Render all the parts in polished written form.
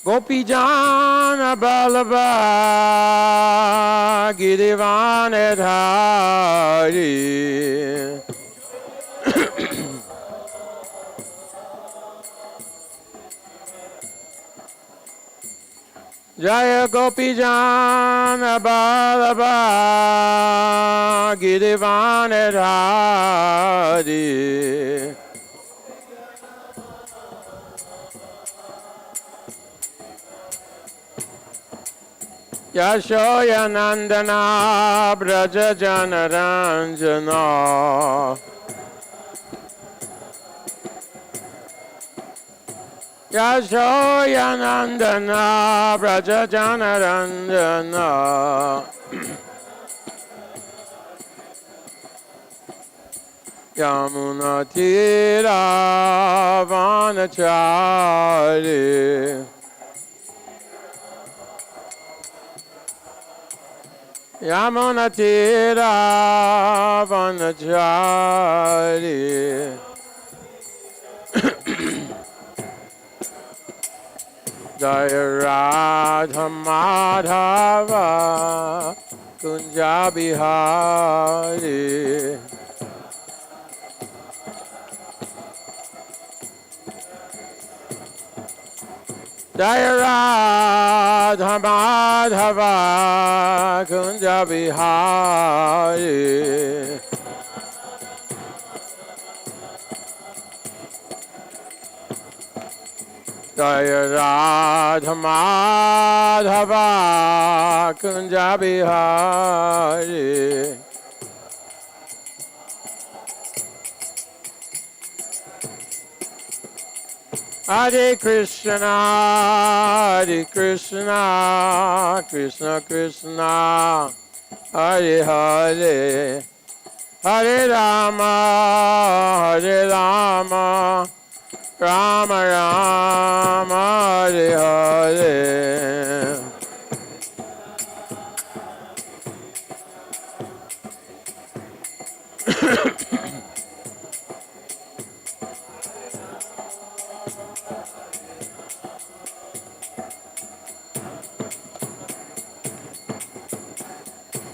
Gopijana Balaba Girivanedhari Jaya Gopijana Balaba Girivanedhari Yashoya Nandana Braja Janaranjana Yashoya Nandana Braja Janaranjana Yamuna Tira Vanachari Yamuna Tira Vanachari Jaya Radha Madhava Kunja Bihari Jaya Radha Madhava Kunja Bihari Jaya Radha Madhava Kunja Bihari Hare Krishna, Hare Krishna, Krishna Krishna, Hare Hare, Hare Rama, Hare Rama, Rama Rama, Hare Hare.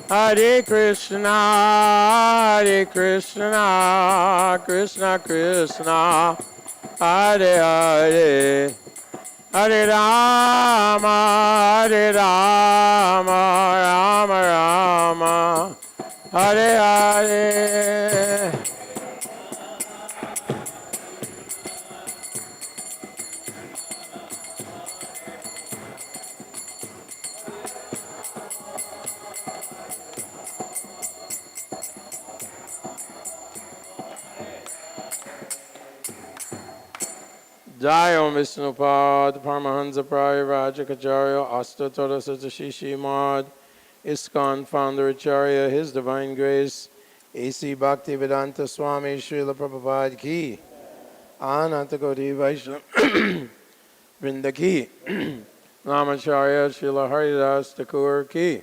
Hare Krishna, Hare Krishna, Krishna Krishna, Hare Hare, Hare Rama, Hare Rama, Rama Rama, Hare Hare. Jai Om Vishnupad Paramahansa Prayavajakajarya Astatora Satashishi Mad ISKCON Founder Acharya His Divine Grace A.C. Bhaktivedanta Swami Srila Prabhupada Ki Ananta Koti Vaishnava Vrinda Ki Namacharya Srila Haridas Thakur Ki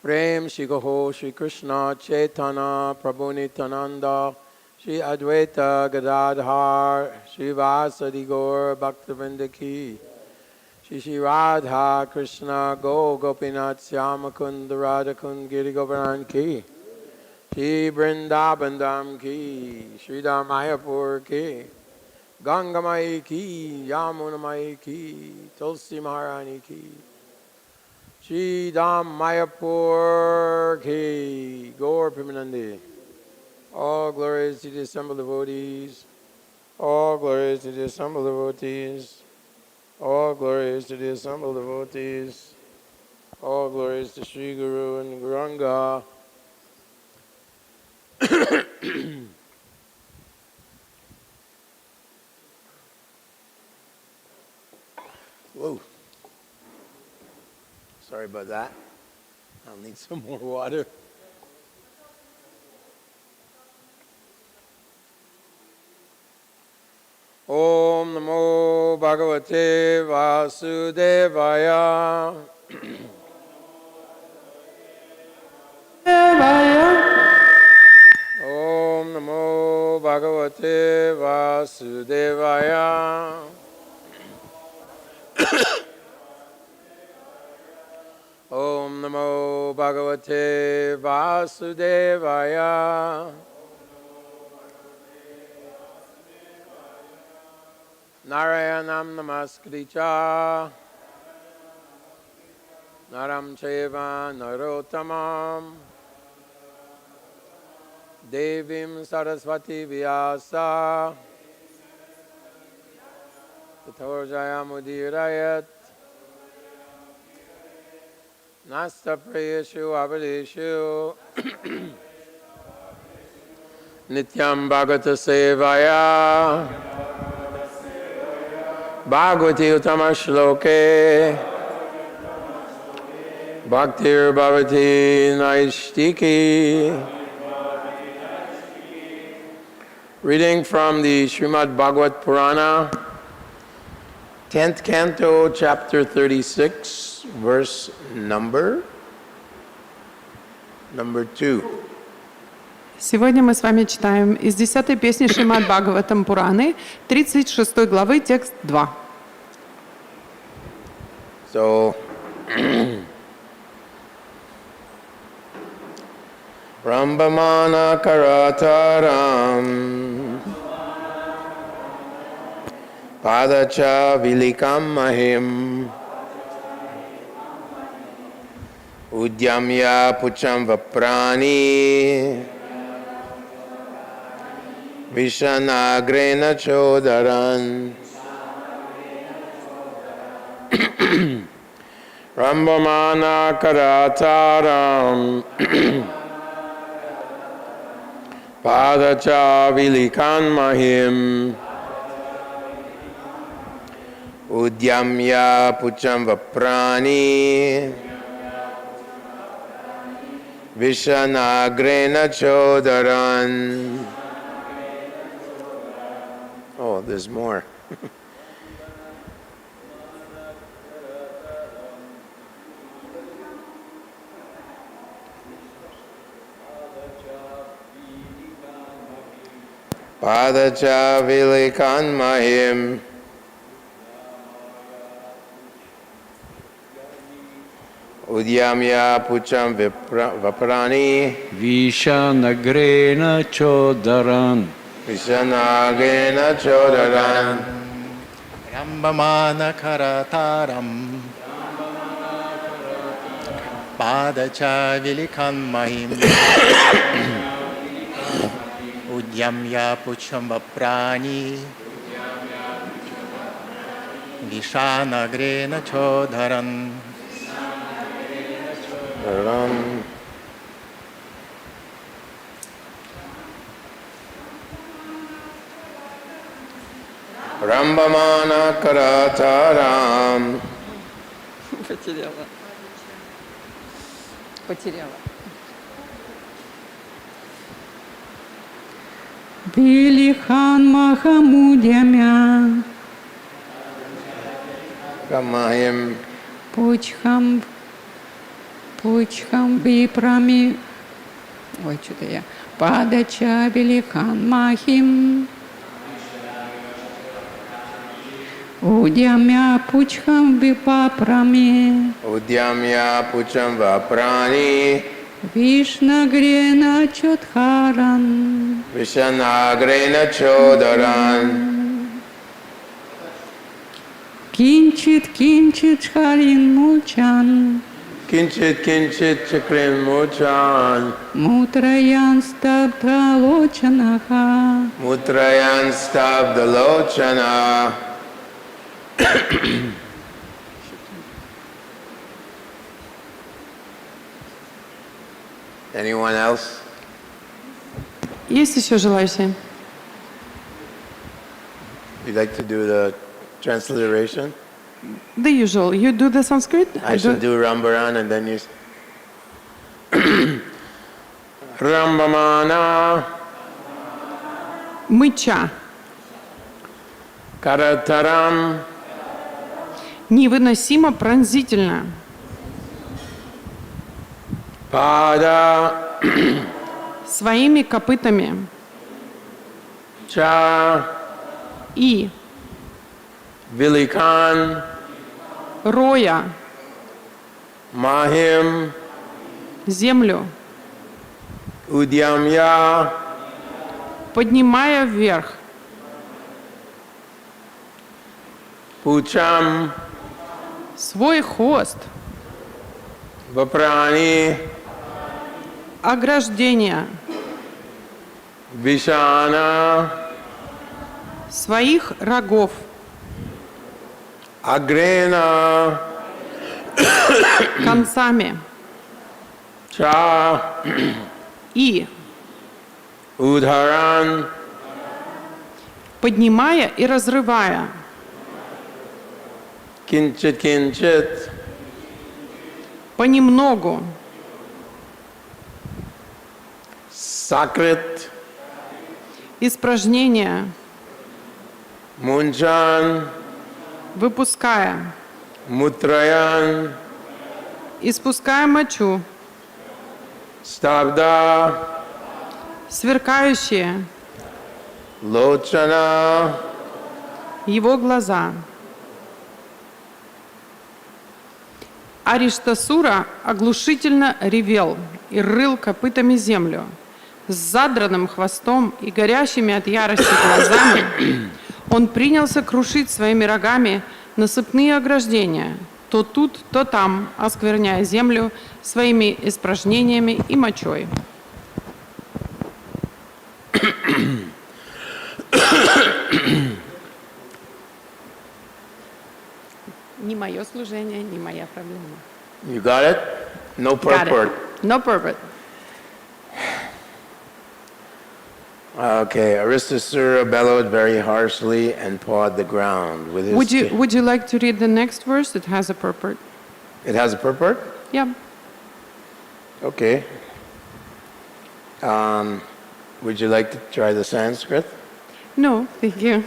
Prem Shri Gaho Shri Krishna Chaitanya Prabhu Nityananda Shri Advaita Gadadhar Shri Vasadi Gaur Bhaktivinoda Ki Shri Shri Radha Krishna Go Gopinath Syamakund Radhakund Giri Govardhan Ki Shri Vrindavandam Ki Shri Dham Mayapur Ki Ganga Mai Ki Yamuna Mai Ki Tulsi Maharani Ki Shri Dham Mayapur Ki Gaur Pimanandi. All glories to the assembled devotees. All glories to the assembled devotees. All glories to the assembled devotees. All glories to Sri Guru and Guranga. Whoa. Sorry about that. I'll need some more water. Om Namo Bhagavate Vasudevaya. Om Namo Bhagavate Vasudevaya. Namo Bhagavate Vasudevaya. Narayanam Namaskricha Naram Cheva Narottamam Devim Saraswati Vyasa Tathor Jayamudirayat Nasta Prayeshu Avadeshu Nityam Bhagata Sevaya Bhagavati Uttama Shloke Bhaktir Bhavati Naishtiki. Reading from the Shrimad Bhagavat Purana, 10th Canto, Chapter 36, verse number 2. Сегодня мы с вами читаем из 10-й песни Шримад Бхагаватам Пураны, 36 главы, текст 2. So, Rambamana Karataram Padacha Vilikam Mahim Udyamya Pucham Vaprani Vishanagrena Chodaran Rambamana Karataram Padacha Vilikan Mahim Udyamya Pucham Vaprani Vishanagrena Chodaran. Oh, there's more. Padacha Vilikan Mahim Udyamya Pucham Vaprani Vishanagrena Chodaran Rambamana Karataram Padacha Vilikan Mahim Udyamya Pucham Vaprani Vishanagrena Chodaran. Rambamana Karataram Потеряла. Вилихан Махамудьямя Kamahim Пучхам Випрами. Ой, что-то я. Падача Вилихан Махим Удьямя Пучхам Випапрами Udyamya Pucham Vaprani Вишнагрена Чотхаран Vishanagrena Chodaran Кинчит Харин Мучан Kinchit Chakrin Mochan Мутраян Стабдалочанаха Mutrayan Stabdalochana. Anyone else? Есть еще желающие? You'd like to do the transliteration? The usual. You do the Sanskrit? I should do Rambaran and then you... Rambamana Мыча. Karataram Невыносимо пронзительно. Pada Своими копытами. Cha И Vilikan роя Mahim землю, Udyamya поднимая вверх, Pucham свой хвост, Vaprani ограждение, Vishana своих рогов, Agrena концами Cha и Udharan поднимая и разрывая, Kinchit Kinchit понемногу, Sakrit испражнения, Munchan выпуская, Mutrayan испуская мочу, Stabda сверкающие Lochana его глаза. Ариштасура оглушительно ревел и рыл копытами землю. С задранным хвостом и горящими от ярости глазами он принялся крушить своими рогами насыпные ограждения, то тут, то там, оскверняя землю своими испражнениями и мочой. Не мое служение, не моя проблема. You got it? No Got purport. it. No purport. Okay, Aristasura bellowed very harshly and pawed the ground with his Would you like to read the next verse? It has a purport. It has a purport? Yeah. Okay. Would you like to try the Sanskrit? No, thank you.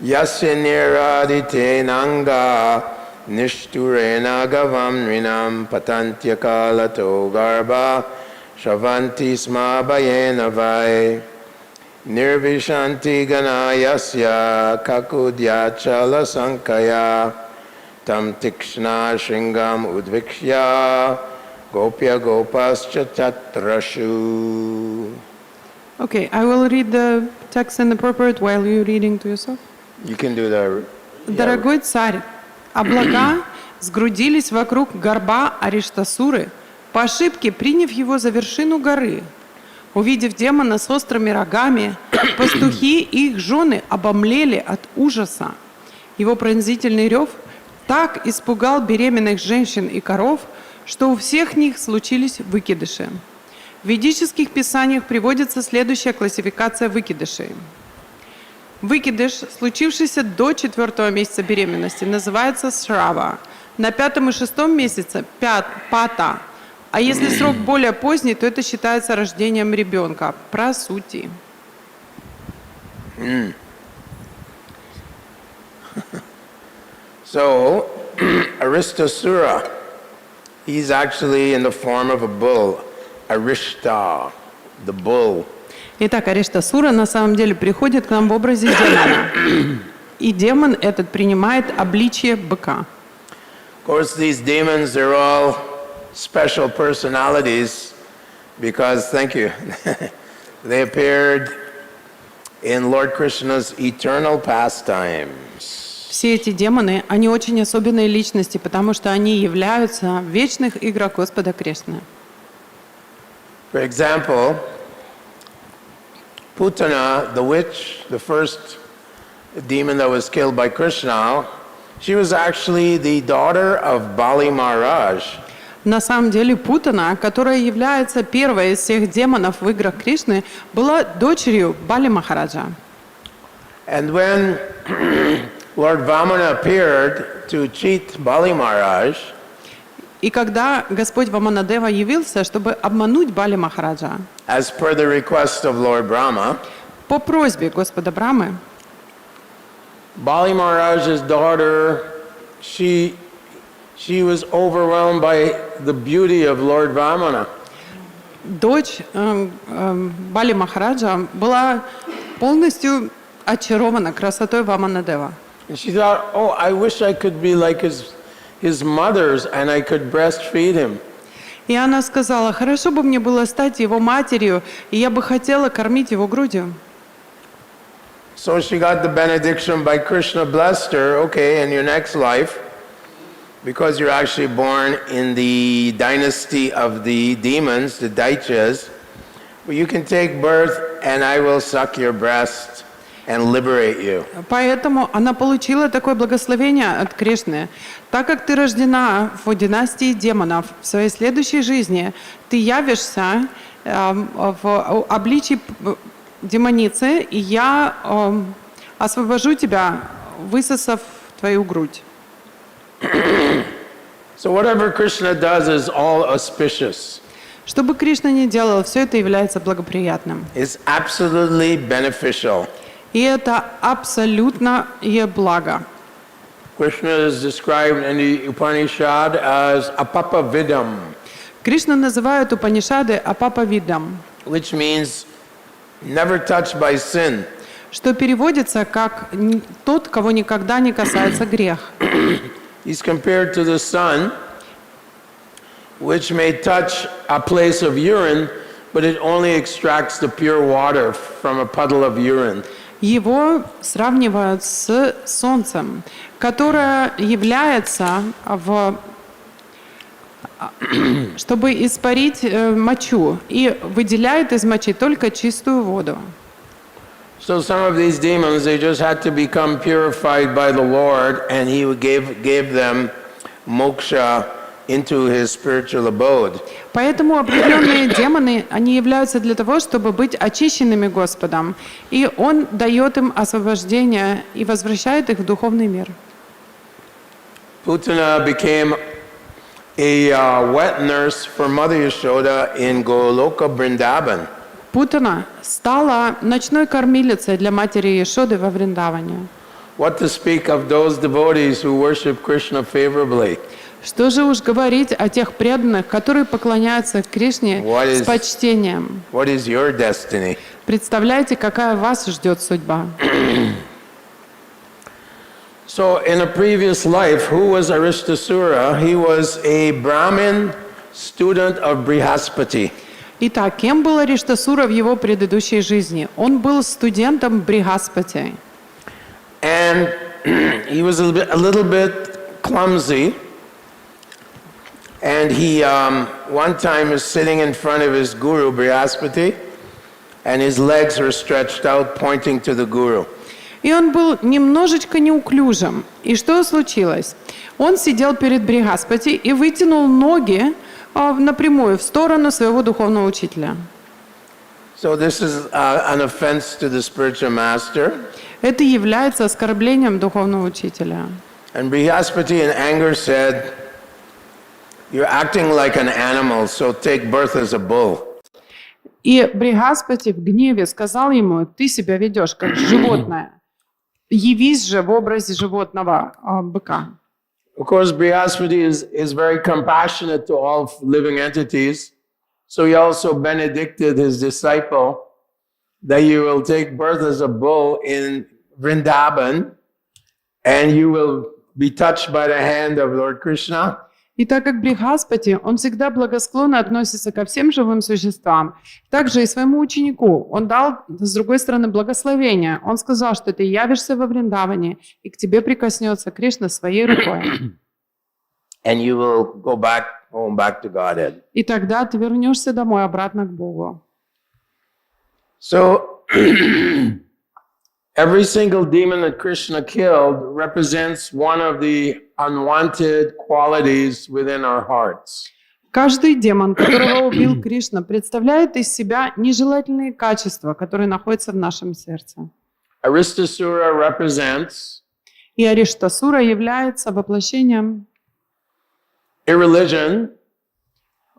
Yasya niradite nanga nishturena gavam nrinam patantya kalato garba shavanti sma bayena vai nirvishanti ganayasya kakudhyachala sankaya tam tikshna shringam udvikshya gopya gopascha chatrashu. Okay, I will read the text and the purport while you're reading to yourself. You can do the... Дорогой царь, облака сгрудились вокруг горба Ариштасуры, по ошибке приняв его за вершину горы. Увидев демона с острыми рогами, пастухи и их жены обомлели от ужаса. Его пронзительный рев так испугал беременных женщин и коров, что у всех них случились выкидыши. В ведических писаниях приводится следующая классификация выкидышей. Выкидыш, случившийся до 4-го месяца беременности, называется срава. На 5-м и 6-м месяце – пата. А если срок более поздний, то это считается рождением ребенка – прасути. So, Aristasura, he's actually in the form of a bull. Arishta, the bull. Итак, Ариштасура на самом деле приходит к нам в образе демона. И демон этот принимает обличие быка. Of course, these demons, they're all special personalities because, thank you, they appeared in Lord Krishna's eternal pastimes. Все эти демоны, они очень особенные личности, потому что они являются в вечных играх Господа Кришны. For example, Putana, the witch, the first demon that was killed by Krishna, she was actually the daughter of Bali Maharaj. На самом деле Путана, которая является первой из всех демонов в играх Кришны, была дочерью Бали Махараджа. And when Lord Vamana appeared to cheat Bali Maharaj, И когда Господь Ваманадева явился, чтобы обмануть Бали Махараджа, as per the request of Lord Brahma, по просьбе Господа Брамы, Bali Maharaj's daughter, she was overwhelmed by the beauty of Lord Vamana. дочь Бали Махараджа была полностью очарована красотой Ваманадева. And she thought, oh, I wish I could be like his mother's and I could breastfeed him. И она сказала, хорошо бы мне было стать его матерью, и я бы хотела кормить его грудью. So she got the benediction by Krishna blessed her, okay, in your next life, because you're actually born in the dynasty of the demons, the Daityas, well, you can take birth and I will suck your breast and liberate you. Поэтому она получила такое благословение от Кришны. Так как ты рождена в династии демонов, в своей следующей жизни ты явишься в обличии демоницы, и я освобожу тебя, высосав твою грудь. So whatever Krishna does is all auspicious. Что бы Кришна ни делал, все это является благоприятным. It's absolutely beneficial. И это абсолютно и благо. Krishna is described in the Upanishad as apapavidam, Кришна называют Упанишады апапавидам, which means never touched by sin. что переводится как «тот, кого никогда не касается грех». He's compared to the sun, which may touch a place of urine, but it only extracts the pure water from a puddle of urine. Его сравнивают с солнцем, которое является, чтобы испарить мочу, и выделяет из мочи только чистую воду. So some of these demons, they just had to become purified by the Lord, and He gave them moksha into His spiritual abode. Поэтому определенные демоны, они являются для того, чтобы быть очищенными Господом, и Он дает им освобождение и возвращает их в духовный мир. Putana became a wet nurse for Mother Yashoda in Goloka Vrindavan. Путана стала ночной кормилицей для матери Яшоды во Вриндаване. What to speak of those devotees who worship Krishna favorably? Что же уж говорить о тех преданных, которые поклоняются Кришне с почтением? What is your destiny? Представляете, какая вас ждет судьба? So in a previous life, who was Arishtasura? He was a Brahmin student of Brihaspati. Итак, кем был Ариштасура в его предыдущей жизни? Он был студентом Бригаспати. And he was a little bit clumsy. And he one time was sitting in front of his guru, Brihaspati, and his legs were stretched out, pointing to the guru. И он был немножечко неуклюжим. И что случилось? Он сидел перед Бригаспати и вытянул ноги напрямую в сторону своего духовного учителя. So this is an offense to the spiritual master. Это является оскорблением духовного учителя. And Brihaspati in anger said, "You're acting like an animal, so take birth as a bull." И Бригаспати в гневе сказал ему: ты себя ведешь как животное. Явись же в образе животного быка. Of course, Brihaspati is very compassionate to all living entities. So he also benedicted his disciple that you will take birth as a bull in Vrindavan and you will be touched by the hand of Lord Krishna. И так как Бригаспати, он всегда благосклонно относится ко всем живым существам, также и своему ученику он дал, с другой стороны, благословение. Он сказал, что ты явишься во Вриндаване, и к тебе прикоснется Кришна своей рукой. And you will go back to Godhead. И тогда ты вернешься домой, обратно к Богу. So, every single demon that Krishna killed represents one of the unwanted qualities within our hearts. Каждый демон, которого убил Кришна, представляет из себя нежелательные качества, которые находятся в нашем сердце. Aristasura represents И Ариштасура является воплощением irreligion,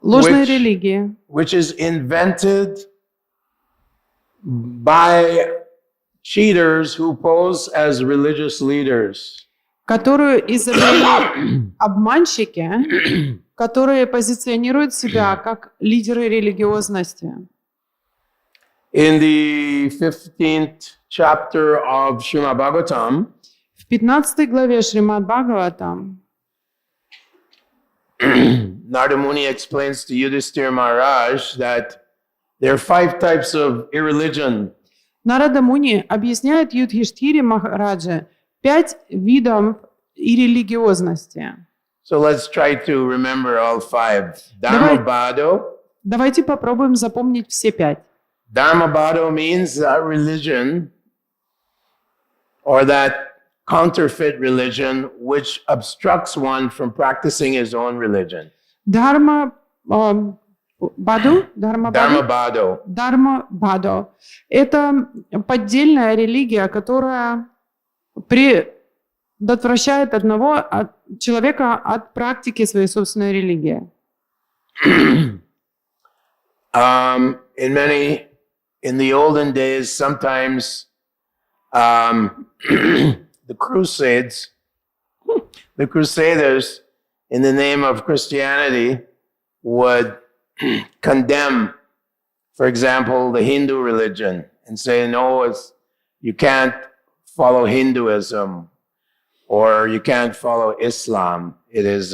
ложной религии, which is invented by cheaters who pose as religious leaders. которую изобрели обманщики, которые позиционируют себя как лидеры религиозности. In the 15th chapter of Srimad Bhagavatam, В 15 главе Шримад Бхагаватам Narada Muni explains to Yudhishthira Maharaj that there are 5 types of irreligion. Нарада Муни объясняет Юдхиштхире Махараджа 5 видов иррелигиозности. So let's try to remember all 5. Dharmabhado. Давайте попробуем запомнить все 5. Dharmabhado means that religion or that counterfeit religion which obstructs one from practicing his own religion. Дharmabhado. Это поддельная религия, которая предотвращает одного человека от практики своей собственной религии. In the olden days, sometimes the Crusaders, in the name of Christianity, would condemn, for example, the Hindu religion and say, no, you can't follow Hinduism or you can't follow Islam. It is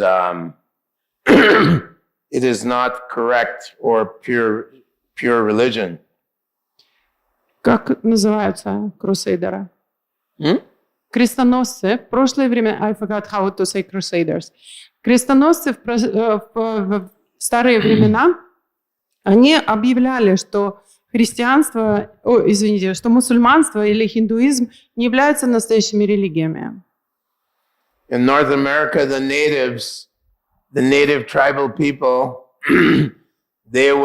it is not correct or pure religion. Как называются крусейдеры? Крестоносцы. В прошлое время, I forgot how to say crusaders. Крестоносцы в старые времена, они объявляли, что христианство, что мусульманство или хиндуизм не являются настоящими религиями. In North America, the native tribal people, their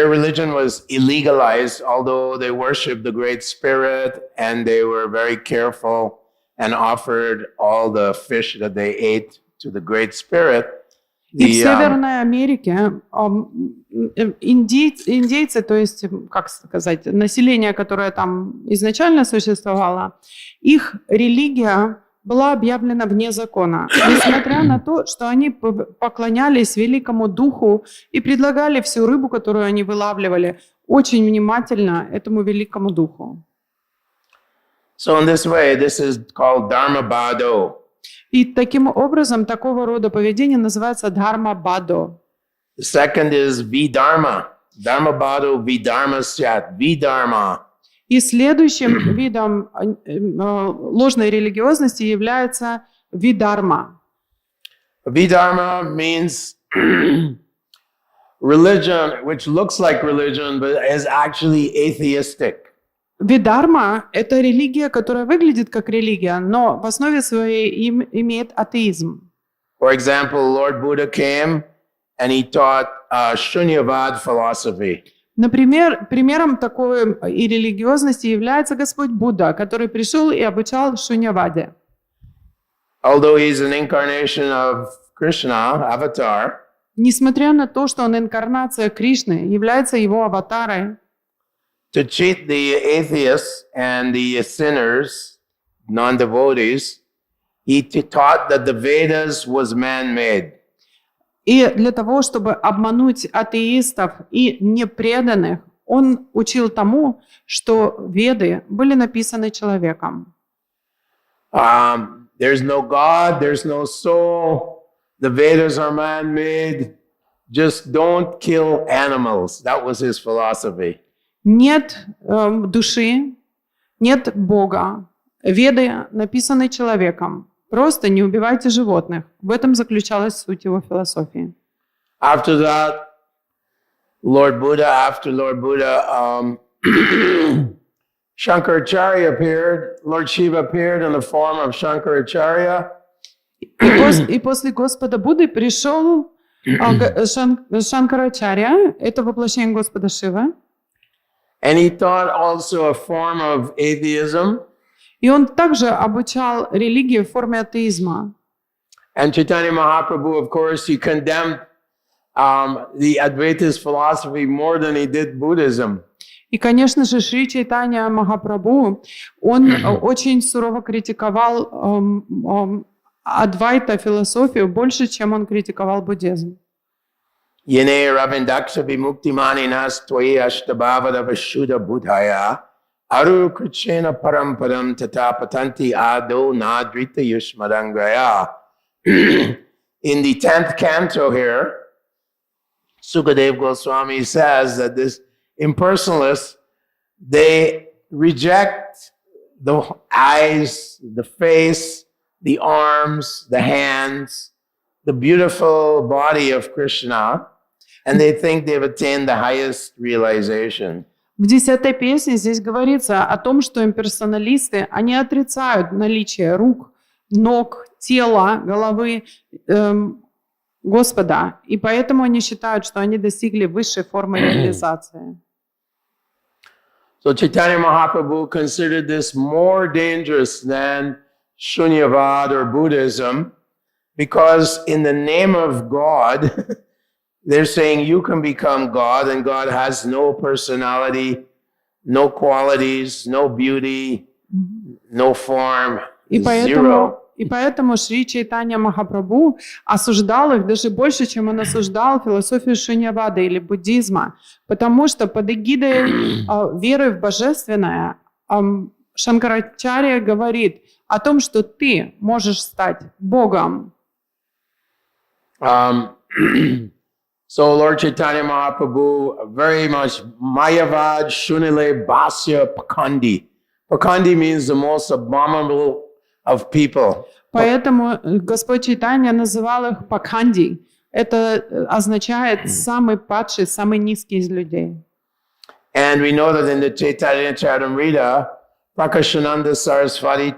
religion was illegalized, although they worshiped the Great Spirit and they were very careful and offered all the fish that they ate to the Great Spirit. И в Северной Америке индейцы, то есть, как сказать, население, которое там изначально существовало, их религия была объявлена вне закона, несмотря на то, что они поклонялись великому духу и предлагали всю рыбу, которую они вылавливали, очень внимательно этому великому духу. So in this way, this is called Dharmabhado. И таким образом такого рода поведение называется дхарма-бадо. The second is Vidharma. Dharmabhado Vidharma Syat. Vidharma. И следующим видом ложной религиозности является видарма. Vidharma means religion, which looks like religion, but is actually atheistic. Видарма – это религия, которая выглядит как религия, но в основе своей имеет атеизм. For example, Lord Buddha came and he taught Shunyavad philosophy. Например, примером такой и религиозности является Господь Будда, который пришел и обучал шуньяваде. Although he's an incarnation of Krishna, avatar, несмотря на то, что он инкарнация Кришны, является его аватарой, to cheat the atheists and the sinners, non-devotees, he taught that the Vedas was man-made. И для того, чтобы обмануть атеистов и непреданных, он учил тому, что Веды были написаны человеком. There's no God, there's no soul, the Vedas are man-made, just don't kill animals. That was his philosophy. Нет души, нет Бога. Веды написаны человеком. Просто не убивайте животных. В этом заключалась суть его философии. After that, Lord Buddha, Shankaracharya appeared. Lord Shiva appeared in the form of Shankaracharya. И после Господа Будды пришел Шанкарачарья, это воплощение Господа Шивы. And he taught also a form of atheism. И он также обучал религии в форме атеизма. And Chaitanya Mahaprabhu, of course, he condemned the Advaitist philosophy more than he did Buddhism. И, конечно же, Шри Чайтанья Махапрабху, он очень сурово критиковал адвайта философию больше, чем он критиковал буддизм. Yene Ravindaksha Vimuktimani Nas Tvai Ashtabhavada Vashuddha Buddhaya Aru Krichena Parampadam Tata Patanti Ado Nadrita Yushmadangaya. in the 10th canto here, Sukadeva Goswami says that this impersonalists, they reject the eyes, the face, the arms, the hands, the beautiful body of Krishna, and they think they've attained the highest realization. В 10-й песне здесь говорится о том, что имперсоналисты, они отрицают наличие рук, ног, тела, головы Господа, и поэтому они считают, что они достигли высшей формы реализации. So Chaitanya Mahaprabhu considered this more dangerous than Shunyavad or Buddhism, because in the name of God, they're saying you can become God, and God has no personality, no qualities, no beauty, no form, zero. И поэтому Шри Чайтанья Махапрабху осуждал их даже больше, чем он осуждал философию шуньявады или буддизма, потому что под эгидой веры в божественное Шанкарачарья говорит о том, что ты можешь стать Богом. So Lord Chaitanya Mahaprabhu very much Mayavad Shunile Bhasya Pakandi. Pakandi means the most abominable of people. Поэтому Господь Чайтанья называл их Пакханди. Это означает самый падший, самый низкий из людей. And we know that in the Chaitanya Charitamrita, Prakashananda Saraswati,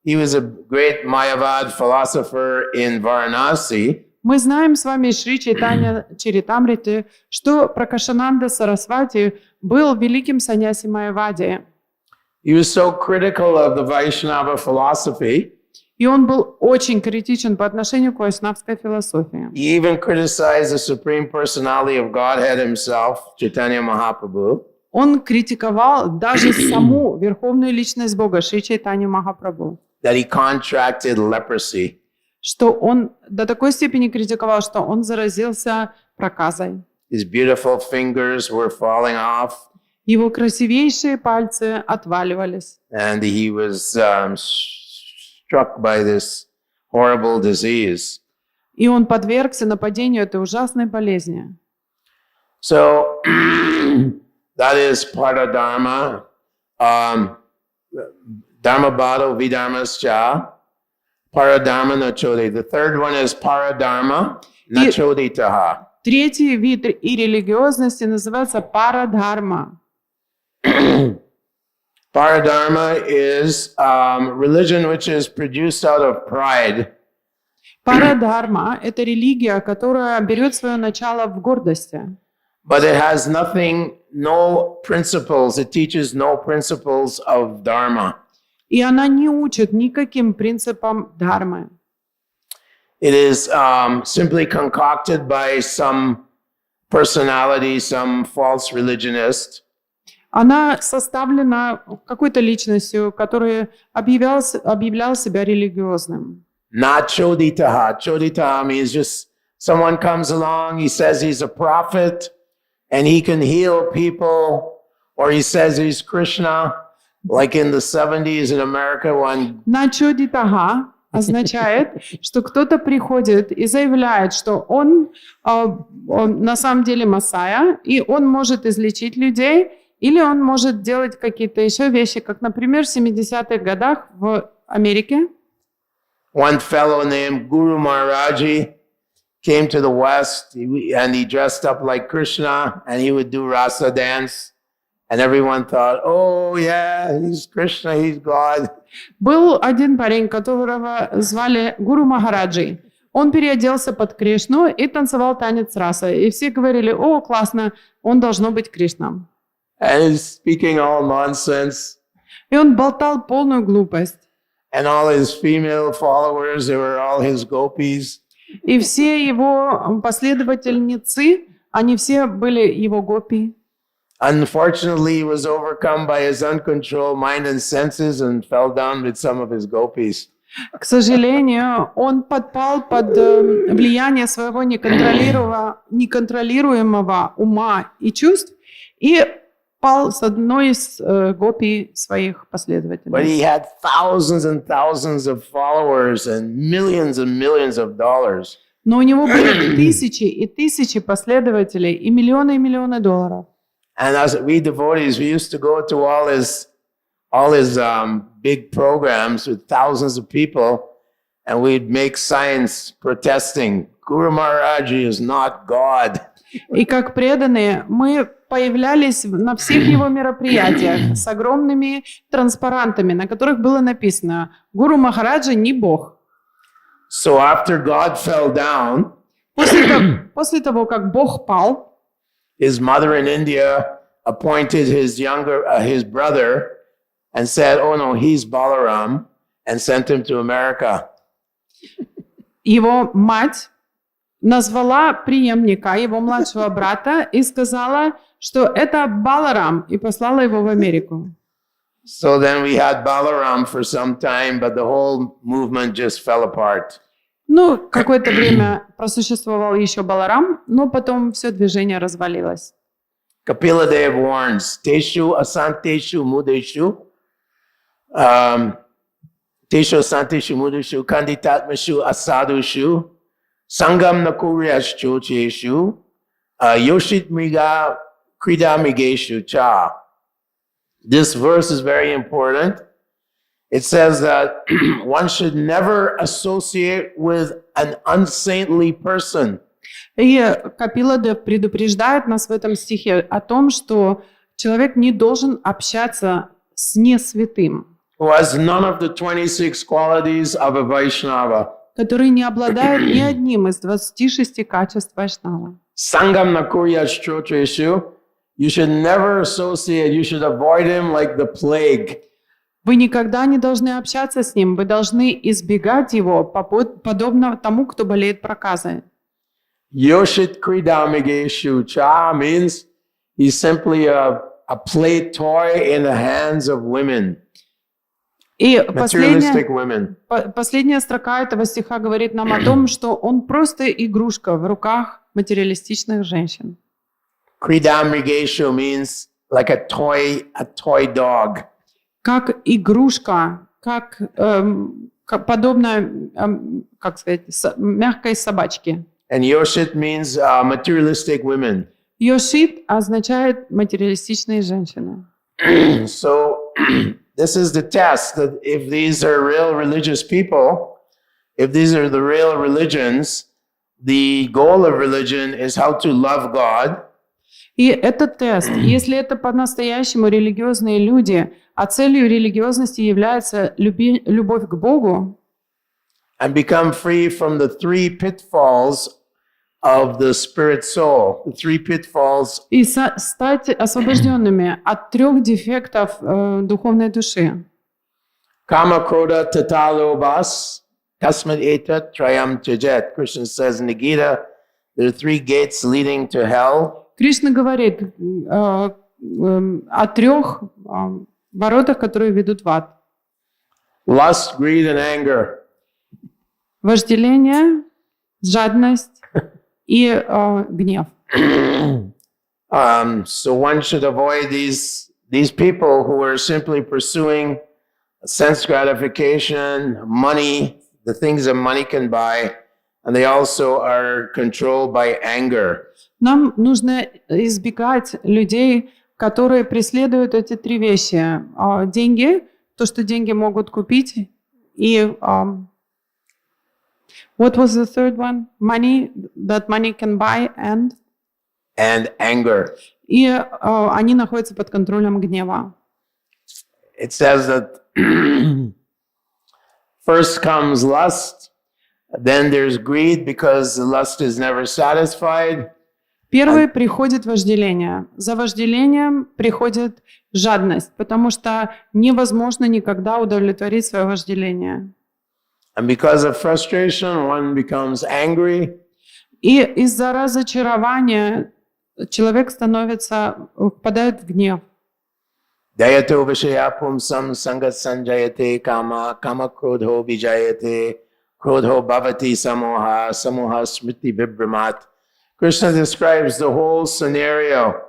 he was a great Mayavad philosopher in Varanasi. Мы знаем с вами из Шри Чайтанья Чаритамрити, что Пракашананда Сарасвати был великим саньяси Майявади. He was so critical of the Vaishnava philosophy. И он был очень критичен по отношению к вайшнавской философии. He even criticized the Supreme Personality of Godhead himself, Chaitanya Mahaprabhu. Он критиковал даже саму верховную личность Бога, Шри Чайтанью Махапрабху. That he contracted leprosy. Что он до такой степени критиковал, что он заразился проказой. His beautiful fingers were falling off. Его красивейшие пальцы отваливались. And he was struck by this horrible disease. И он подвергся нападению этой ужасной болезни. So that is Paradharma, Dharmabhado Vidharmascha, Paradharma Nachodi. The third one is Paradharma Nachoditaha. Третий вид и религиозности называется парадхарма. Paradharma is religion which is produced out of pride. Парадхарма – это религия, которая берет свое начало в гордости. But it has nothing, no principles. It teaches no principles of dharma. И она не учит никаким принципам дхармы. It is simply concocted by some personality, some false religionist. Она составлена какой-то личностью, которая объявлял себя религиозным. Not choditaha. Choditaha means just someone comes along, he says he's a prophet, and he can heal people, or he says he's Krishna, like in the 70s in America when... Начодитага означает, что кто-то приходит и заявляет, что он на самом деле Масая, и он может излечить людей, или он может делать какие-то еще вещи, как, например, в 70-х годах в Америке. One fellow named Guru Maharaji came to the West, and he dressed up like Krishna, and he would do rasa dance, and everyone thought, oh yeah, he's Krishna, he's God. Был один парень, которого звали Гуру Махараджи. Он переоделся под Кришну и танцевал танец раса. И все говорили, о, классно, он должно быть Кришна. And he's speaking all nonsense. И он болтал полную глупость. And all his female followers, they were all his gopis. И все его последовательницы, они все были его гопи. Unfortunately, he was overcome by his uncontrolled mind and senses and fell down with some of his gopis. К сожалению, он подпал под влияние своего неконтролируемого ума и чувств и спал с одной из гопи своих But последователей. he had thousands and thousands of followers and millions of dollars. Но у него были тысячи и тысячи последователей и миллионы долларов. And as we devotees, we used to go to all his big programs with thousands of people, and we'd make signs protesting, Guru Maharaj is not God. И как преданные мы появлялись на всех его мероприятиях с огромными транспарантами, на которых было написано «Гуру Махараджа не Бог». So after God fell down, После того, как Бог пал, his mother in India appointed his brother and said, oh no, he's Balaram, and sent him to America. его мать назвала преемника, его младшего брата, и сказала, что это Баларам, и послала его в Америку. So then we had Balaram for some time, but the whole movement just fell apart. Ну, какое-то время просуществовал еще Баларам, но потом все движение развалилось. Kapila Dev warns, Teshu asanteshu mudeshu, Teshu asanteshu mudeshu, kanditatmashu asadushu, sangam nakuryaschu cheshu, yoshit miga kridamigeshu cha. This verse is very important. It says that one should never associate with an unsaintly person. И Капила Дев предупреждает нас в этом стихе о том, что человек не должен общаться с несвятым, Who has none of the 26 qualities of a Vaishnava. который не обладает ни одним из 26 качеств Вайшнава. Sangam nakuryaschu, you should never associate, you should avoid him like the plague. Вы никогда не должны общаться с ним, вы должны избегать его, подобно тому, кто болеет проказой. Yoshit kridamigeshu cha means he's simply a play toy in the hands of women, И materialistic women. последняя строка этого стиха говорит нам о том, что он просто игрушка в руках материалистичных женщин. Kridamigeshu means like a toy dog. Как игрушка, как подобно, как сказать, мягкой собачке. And yoshit means materialistic women. Йошит означает материалистичные женщины. So this is the test that if these are real religious people, if these are the real religions, the goal of religion is how to love God. И это тест. Если это по-настоящему религиозные люди, а целью религиозности является любовь к Богу, And become free from the three pitfalls of the spirit soul, the three pitfalls и стать освобожденными от 3 дефектов духовной души. Kama Krodha Tatalobas Tasmad Etat Trayam Tyajet. Krishna says in the Gita, there are 3 gates leading to hell. Кришна говорит о 3 воротах, которые ведут в ад. Lust, greed, and anger. Вожделение, жадность и гнев. So one should avoid these people who are simply pursuing sense gratification, money, the things that money can buy, and they also are controlled by anger. Нам нужно избегать людей, которые преследуют эти 3 вещи. Деньги, то, что деньги могут купить, и what was the third one? Money, that money can buy, and anger. И они находятся под контролем гнева. It says that first comes lust, then there's greed because the lust is never satisfied. Первое приходит вожделение. За вожделением приходит жадность, потому что невозможно никогда удовлетворить свое вожделение. And because of frustration, one becomes angry. И из-за разочарования человек впадает в гнев. Dayato vishayapum sam sangat sanjayate kama kama krodho vijayate krodho bhavati samoha samoha smriti vibhramat. Krishna describes the whole scenario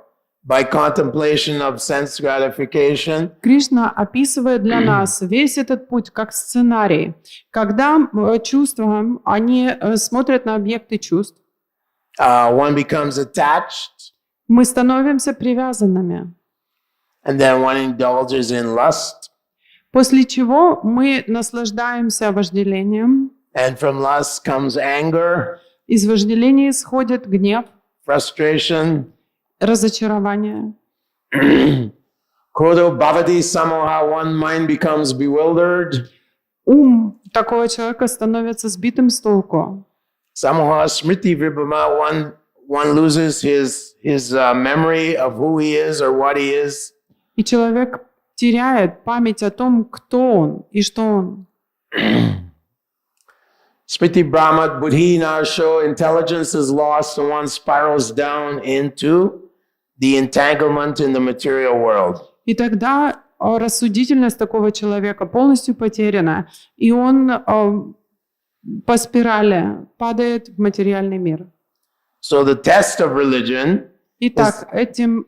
by contemplation of sense gratification. Кришна описывает для нас весь этот путь как сценарий. Когда чувства, они смотрят на объекты чувств, One becomes attached, мы становимся привязанными. and then one indulges in lust, После чего мы наслаждаемся вожделением. and from lust comes anger, Из вожделения исходит гнев, frustration. разочарование. Krodho bhavati samoha, one mind becomes bewildered. Ум такого человека становится сбитым с толку. Samoha smriti vibhama, one loses his memory of who he is or what he is. И человек теряет память о том, кто он и что он. Smriti brahmat buddhi narsho, intelligence is lost and one spirals down into the entanglement in the material world. И тогда рассудительность такого человека полностью потеряна, и он по спирали падает в материальный мир. So the test of religion Итак, этим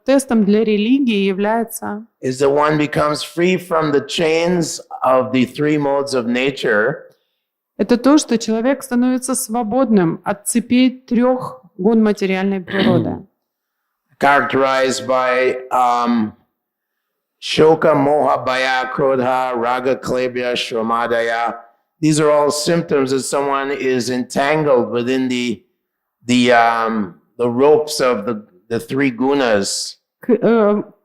тестом для религии является is that one becomes free from the chains of the three modes of nature. это то, что человек становится свободным от цепей трех гун материальной природы. Characterized by shoka, moha, bhaya, krodha, raga, klebya, shramadaya. These are all symptoms that someone is entangled within the ropes of the three gunas.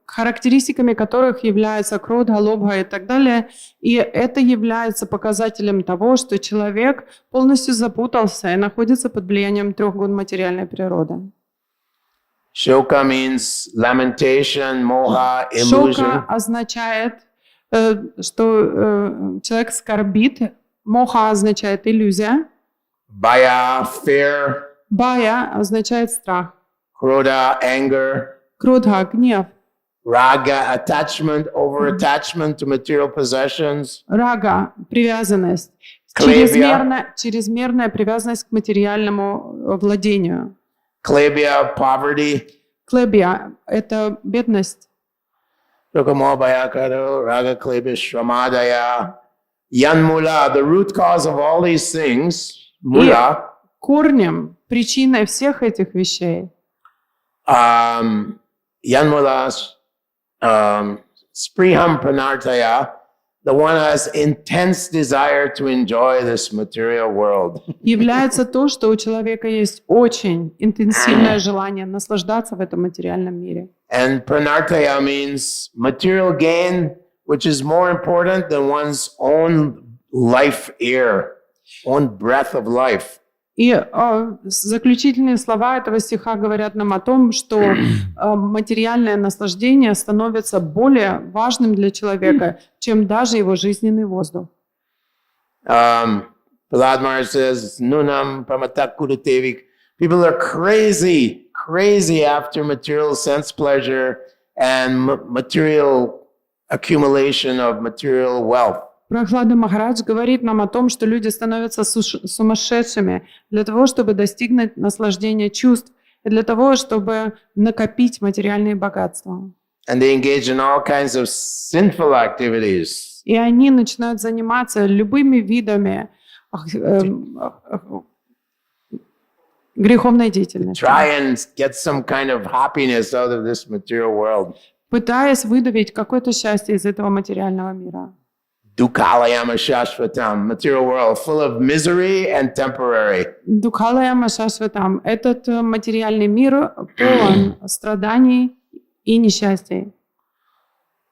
Характеристиками которых являются кродха, лобха и так далее. И это является показателем того, что человек полностью запутался и находится под влиянием трех гун материальной природы. Shoka means lamentation, moha, illusion. Шока означает, что человек скорбит. Моха означает иллюзия. Bhaya, fear. Бая означает страх. Krodha, anger. Кродха – гнев. Raga, attachment, over-attachment to material possessions. Рага – привязанность. Клебия. Чрезмерная привязанность к материальному владению. Klebya, poverty. Клебия – это бедность. Shoka, moha, bhaya, krodha, raga, klebya, shramadaya. Yanmula, the root cause of all these things, mula. Корнем, причиной всех этих вещей Yanmula, spriham pranartaya, the one has intense desire to enjoy this material world. является то, что у человека есть очень интенсивное желание наслаждаться в этом материальном мире. And pranartaya means material gain, which is more important than one's own life air, own breath of life. И заключительные слова этого стиха говорят нам о том, что материальное наслаждение становится более важным для человека, чем даже его жизненный воздух. Prahlad Maharaj says, Nunam pramata kurutevi. People are crazy after material sense pleasure and material accumulation of material wealth. Прохлада Махарадж говорит нам о том, что люди становятся сумасшедшими для того, чтобы достигнуть наслаждения чувств, и для того, чтобы накопить материальные богатства. And they engage in all kinds of sinful activities. И они начинают заниматься любыми видами греховной деятельности, Try and get some kind of happiness out of this material world. пытаясь выдавить какое-то счастье из этого материального мира. Dukkhalayama shashvatam, material world full of misery and temporary. Дукхалаяма шашватам. Этот материальный мир полон страданий и несчастий.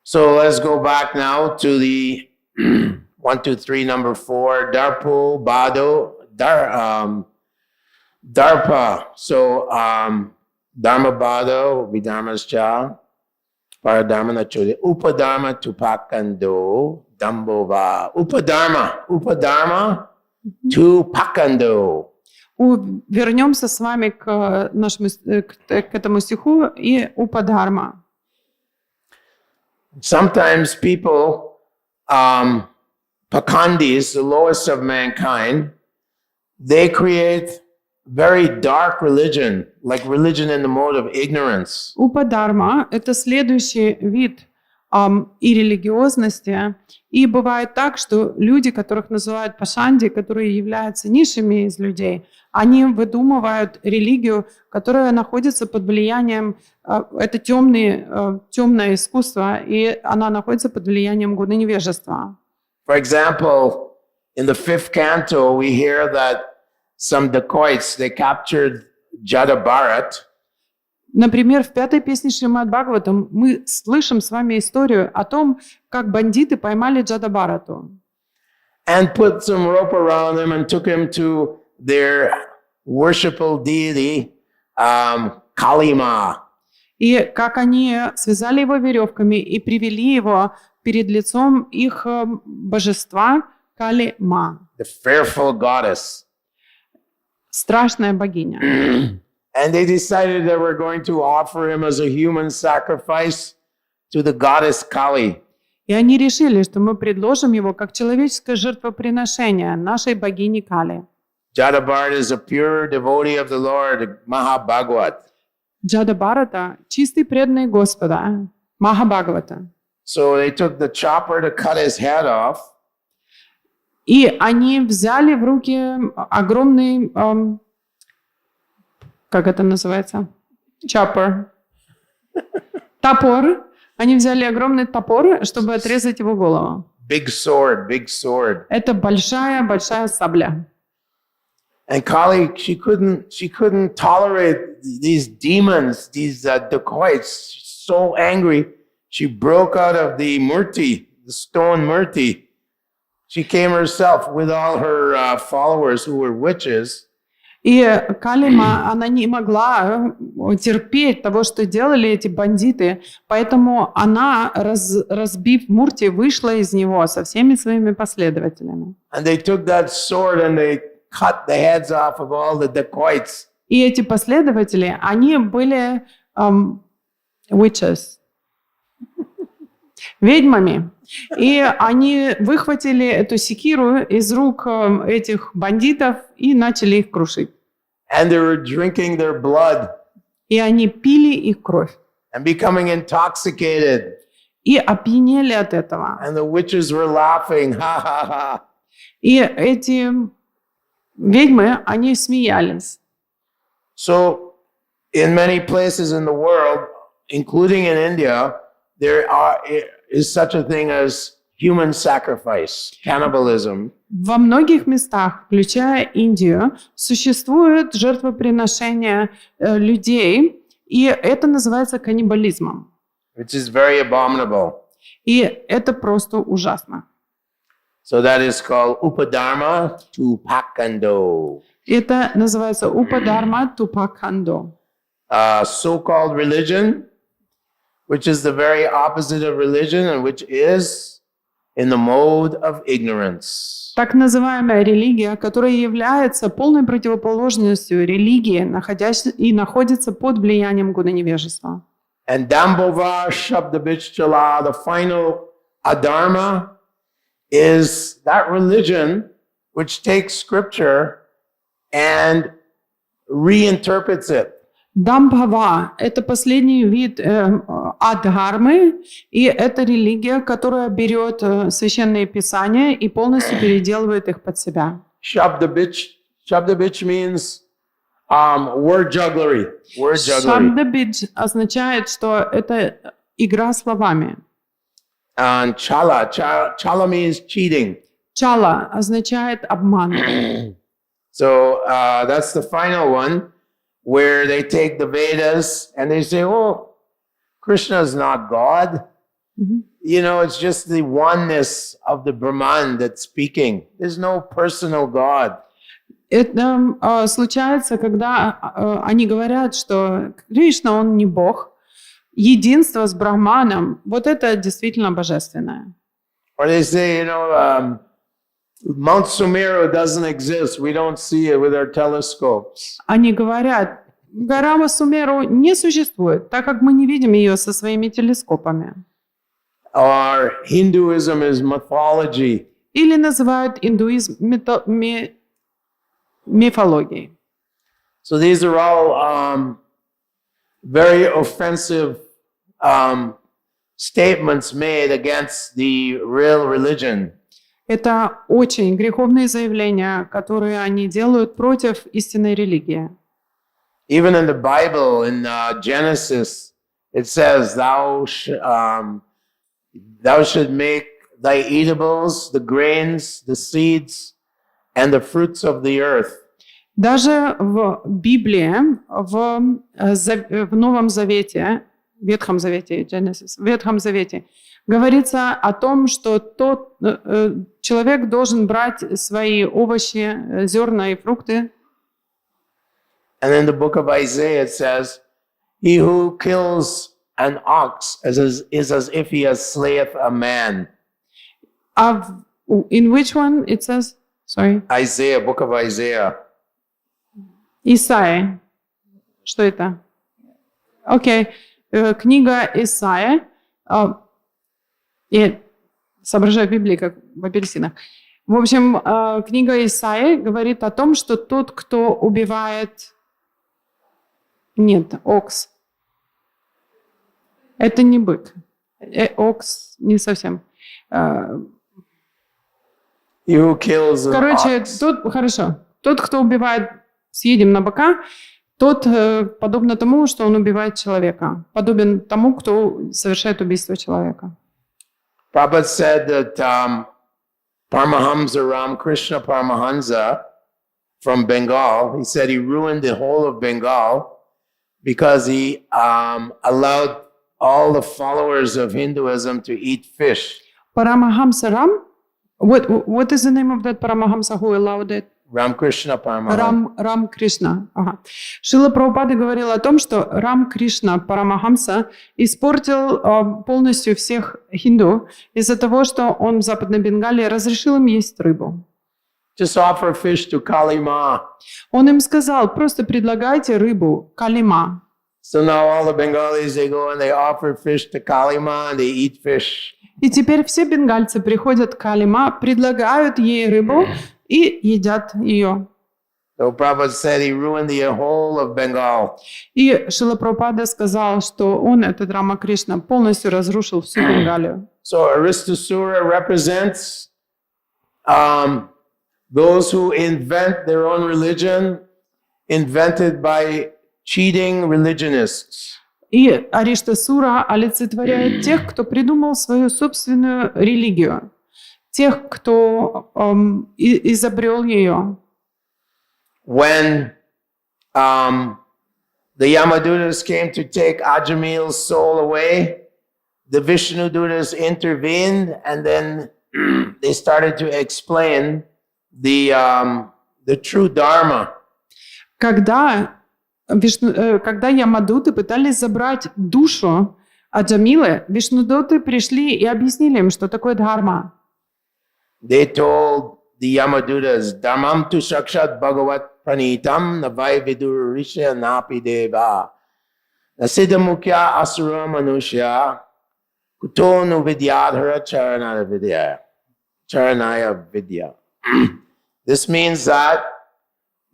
So let's go back now to the 1, 2, 3, number 4, Darpo, Bado, Darpa. So Dharma Bado will be Dharma's cha, Paradharma na chode, Upadharma tupakando, Dambova. Upadharma tupakando. Вернемся с вами к этому стиху и Упадхарма. Sometimes people, Pakandis, the lowest of mankind, they create very dark religion, like religion in the mode of ignorance. Упадарма – это следующий вид и религиозности. И бывает так, что люди, которых называют пашанди, которые являются низшими из людей, они выдумывают религию, которая находится под влиянием, это темное искусство, и она находится под влиянием гуна невежества. For example, in the 5th canto, we hear that some dacoits, they captured Jada. Например, в 5-й песне Шримад Бхагаватам мы слышим с вами историю о том, как бандиты поймали Джадабарату. And put some rope around him and took him to their worshipful deity, Kalima. И как они связали его веревками и привели его перед лицом их божества Кали-ма. The fearful goddess. Страшная богиня. And they decided they were going to offer him as a human sacrifice to the goddess Kali. И они решили, что мы предложим его как человеческое жертвоприношение нашей богини Кали. Jadabharata is a pure devotee of the Lord, Mahabhagavat. Джадабарата – чистый преданный Господа, Махабхагавата. So they took the chopper to cut his head off. И они взяли в руки огромный, как это называется? Chopper. Топор. Они взяли огромный топор, чтобы отрезать его голову. Big sword, big sword. Это большая сабля. And Kali, she couldn't tolerate these demons, these dacoits. She's so angry, she broke out of the murti, the stone murti. She came herself with all her followers who were witches. И Калима, она не могла терпеть того, что делали эти бандиты, поэтому она, разбив мурти, вышла из него со всеми своими последователями. And they took that sword and they cut the heads off of all the dacoits. И эти последователи, они были witches, ведьмами. И они выхватили эту секиру из рук этих бандитов и начали их крушить. And they were drinking their blood. И они пили их кровь. And becoming intoxicated. И опьянели от этого. And the witches were laughing, ha ha ha. И эти ведьмы, они смеялись. So, in many places in the world, including in India, there is such a thing as human sacrifice, cannibalism. Во многих местах, включая Индию, существует жертвоприношение людей, и это называется каннибализмом. Which is very abominable. И это просто ужасно. So that is called Upadharma Tupakando. Это называется Упадарма Тупакандо. So-called religion, which is the very opposite of religion and which is in the mode of ignorance. Так называемая религия, которая является полной противоположностью религии, находится под влиянием гуна невежества. And Dambhava Shabdabhichala, the final adharma, is that religion which takes scripture and reinterprets it. Дамбхава – это последний вид адхармы, и это религия, которая берет священные писания и полностью переделывает их под себя. Shabdabich means word jugglery. Шабдабидж означает, что это игра словами. And chala means cheating. Чала означает обман. So that's the final one, where they take the Vedas and they say, oh, Krishna is not God. Mm-hmm. You know, it's just the oneness of the Brahman that's speaking. There's no personal God. Это случается, когда они говорят, что Кришна, он не Бог. Единство с Брахманом, вот это действительно божественное. Or they say, you know, Mount Sumeru doesn't exist. We don't see it with our telescopes. Они говорят, гора Сумеру не существует, так как мы не видим ее со своими телескопами. Or Hinduism is mythology. Или называют индуизм мифологией. So these are all very offensive statements made against the real religion. Это очень греховные заявления, которые они делают против истинной религии. Even in the Bible, in Genesis, it says, "Thou should make thy eatables, the grains, the seeds, and the fruits of the earth." Даже в Библии, в Новом Завете, Ветхом Завете, Genesis, в Ветхом Завете, говорится о том, что тот человек должен брать свои овощи, зерна и фрукты. And in the book of Isaiah, it says, "He who kills an ox is as if he has slayeth a man." In which one it says? Sorry. Isaiah, book of Isaiah. Исаия. Что это? Окей. Книга Исаия. Я соображаю в Библии, как в апельсинах. В общем, книга Исаии говорит о том, что тот, кто убивает... Нет, окс. Это не бык. Окс не совсем. Короче, тот, кто убивает, съедем на быка, тот подобно тому, что он убивает человека. Подобен тому, кто совершает убийство человека. Prabhupada said that Paramahamsa Ramakrishna Paramahansa from Bengal, he said he ruined the whole of Bengal because he allowed all the followers of Hinduism to eat fish. Paramahamsa Ram? What is the name of that Paramahamsa who allowed it? Ramakrishna Paramahamsa. Рам Кришна. Ага. Шрила Прабхупада говорил о том, что Рам Кришна Парамахамса испортил полностью всех хинду из-за того, что он в Западной Бенгалии разрешил им есть рыбу. Just offer fish to Kali Ma. Он им сказал, просто предлагайте рыбу Калима. So now all the Bengalis, they go and they offer fish to Kali Ma and they eat fish. И теперь все бенгальцы приходят к Калима, предлагают ей рыбу и едят ее. So Prabhupada said he ruined the whole of Bengal. И Шрила Прабхупада сказал, что он, этот Рама Кришна, полностью разрушил всю Бенгалию. So Aristasura represents those who invent their own religion, invented by cheating religionists. И Ариштасура олицетворяет тех, кто придумал свою собственную религию, тех, кто изобрел ее. When the Yamadutas came to take Ajamil's soul away, the Vishnu Dutas intervened, and then they started to explain the true Dharma. Когда Ямадуты пытались забрать душу Аджамилы, Вишнудоты пришли и объяснили им, что такое дхарма. They told the Yamadutas, Dharmam tu sakshat bhagavat pranitam navai vidur risha napi deva nasidamukya asura manushya kutonu vidyadhara charanaya vidya. This means that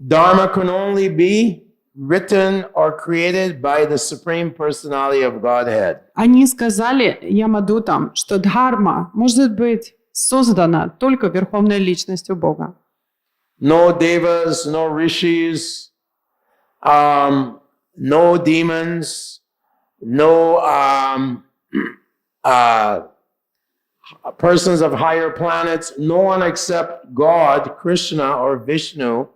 Dharma can only be written or created by the Supreme Personality of Godhead. Они сказали Ямадутам, что дхарма может быть создана только Верховной Личностью Бога. No devas, no rishis, no demons, no persons of higher planets, no one except God, Krishna, or Vishnu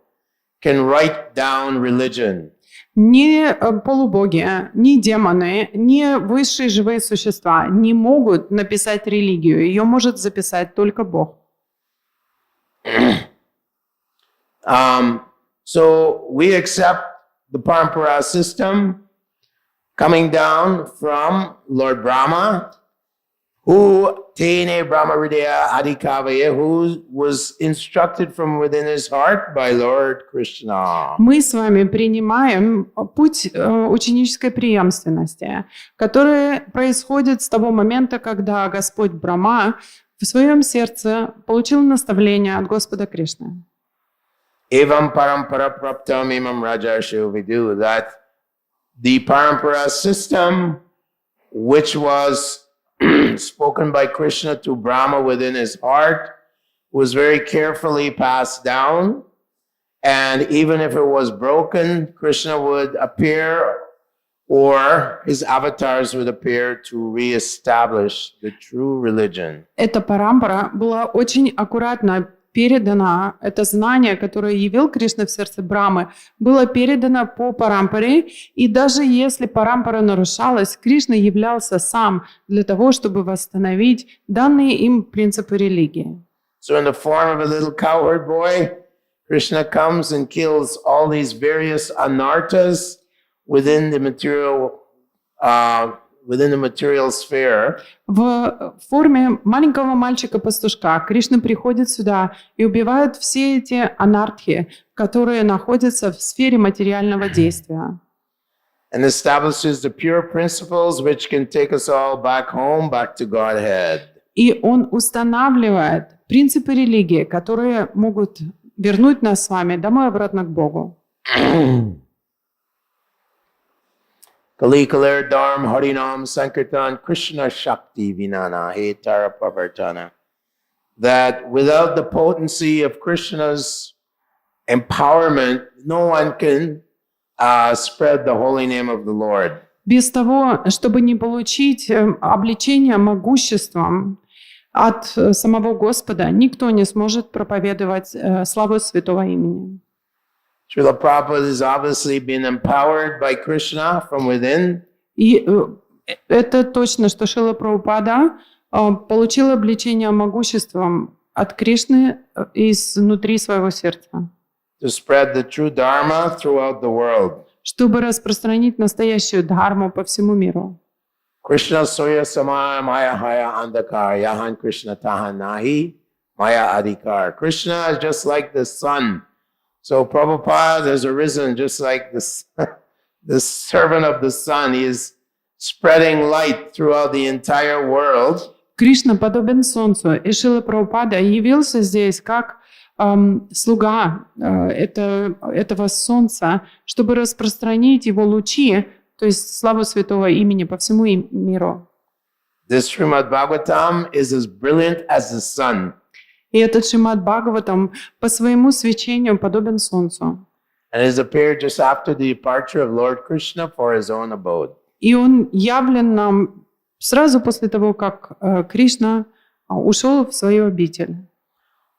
can write down religion. Ни полубоги, ни демоны, ни высшие живые существа не могут написать религию. Ее может записать только Бог. So we accept the Parampara system coming down from Lord Brahma, who Tene Brahma Hridaya Adhikavaya, who was instructed from within his heart by Lord Krishna. Мы с вами принимаем путь ученической преемственности, который происходит с того момента, когда Господь Брахма в своем сердце получил наставление от Господа Кришны. Evam parampara praptam imam rajarshu vidu, that the parampara system, which was spoken by Krishna to Brahma within his heart, was very carefully passed down. And even if it was broken, Krishna would appear, or his avatars would appear to reestablish the true religion. Эта парампара была очень аккуратно передана, это знание, которое явил Кришна в сердце Брамы, было передано по парампаре, и даже если парампара нарушалась, Кришна являлся сам для того, чтобы восстановить данные им принципы религии. So in the form of a little cowherd boy, Krishna comes and kills all these various anarthas within the material sphere. В форме маленького мальчика-пастушка Кришна приходит сюда и убивает все эти анартхи, которые находятся в сфере материального действия. And establishes the pure principles which can take us all back home, back to Godhead. И он устанавливает принципы религии, которые могут вернуть нас с вами домой обратно к Богу. Kali kaler dharm harinam sankirtan Krishna shakti vinana he tara pavartana. That without the potency of Krishna's empowerment, no one can spread the holy name of the Lord. Без того, чтобы не получить облечение могуществом от самого Господа, никто не сможет проповедовать славу святого имени. Srila Prabhupada has obviously been empowered by Krishna from within. И это точно, что Шрила Прабхупада получил облечение могуществом от Кришны изнутри своего сердца, To spread the true dharma throughout the world. чтобы распространить настоящую дхарму по всему миру. Krishna soya samaya maya haya andakar yahan Krishna taha nahi maya adhikar. Krishna is just like the sun. So Prabhupada has arisen just like this, the servant of the sun. He is spreading light throughout the entire world. Кришна подобен солнцу, и Шрила Прабхупада явился здесь как слуга этого солнца, чтобы распространить его лучи, то есть славу святого имени по всему миру. This Shrimad Bhagavatam is as brilliant as the sun. И этот Шримад Бхагаватам по своему свечению подобен солнцу. And has appeared just after the departure of Lord Krishna for his own abode. И он явлен нам сразу после того, как Кришна ушел в свою обитель.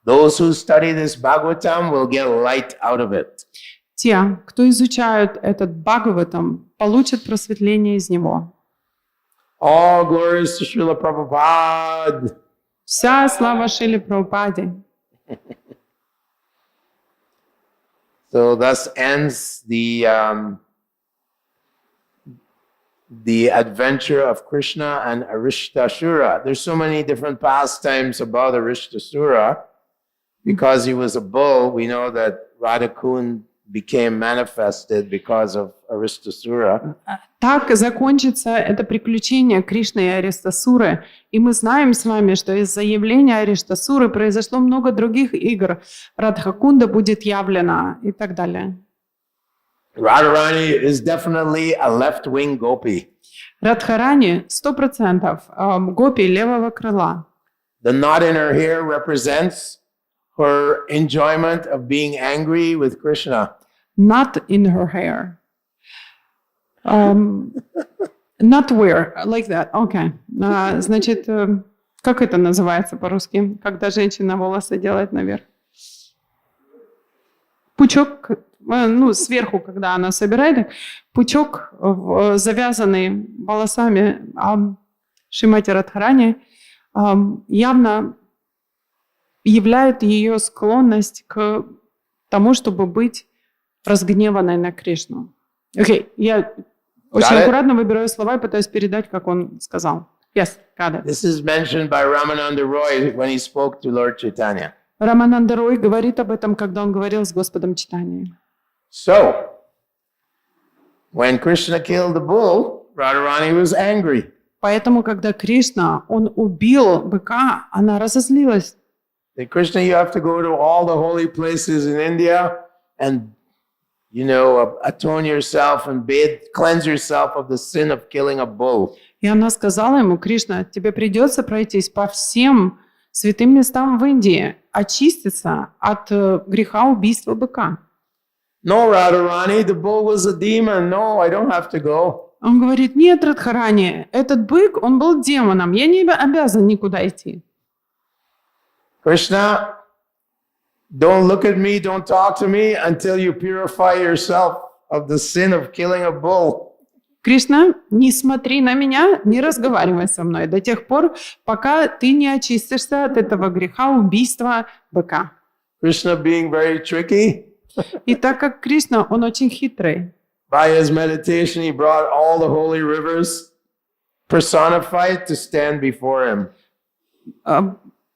Those who study this Bhagavatam will get light out of it. Те, кто изучают этот Бхагаватам, получат просветление из него. All glories to Srila Prabhupada. Вся слава Шриле Прабхупаде. So thus ends the adventure of Krishna and Arishtasura. There's so many different pastimes about Arishtasura. Because he was a bull, we know that Radhakund became manifested because of Arishtasura. Так закончится это приключение Кришны и Аристасуры. И мы знаем с вами, что из-за явления Ариштасуры произошло много других игр. Радхакунда будет явлена и так далее. Radharani is definitely a left-wing gopi. Радхарани 100% гопи левого крыла. The knot in her hair represents her enjoyment of being angry with Krishna. Not in her hair. Not wear, like that. Okay. Значит, как это называется по-русски, когда женщина волосы делает наверх? Пучок, сверху, когда она собирает, пучок, завязанный волосами Шримати Радхарани, явно являет ее склонность к тому, чтобы быть разгневанной на Кришну. Окей, я очень аккуратно выбираю слова и пытаюсь передать, как он сказал. Yes, got it. This is mentioned by Ramananda Roy when he spoke to Lord Chaitanya. Рамананда Рой говорит об этом, когда он говорил с Господом Чайтаньей. So, when Krishna killed the bull, Radharani was angry. Поэтому, когда Кришна, он убил быка, она разозлилась. Krishna, you have to go to all the holy places in India and atone yourself and cleanse yourself of the sin of killing a bull. И она сказала ему: Кришна, тебе придется пройтись по всем святым местам в Индии, очиститься от греха убийства быка. No, Radharani, the bull was a demon. No, I don't have to go. Он говорит: нет, Радхарани, этот бык, он был демоном, я не обязан никуда идти. Krishna, don't look at me, don't talk to me until you purify yourself of the sin of killing a bull. Кришна, не смотри на меня, не разговаривай со мной до тех пор, пока ты не очистишься от этого греха убийства быка. Krishna being very tricky. И так как Кришна, он очень хитрый, by his meditation, he brought all the holy rivers personified to stand before him.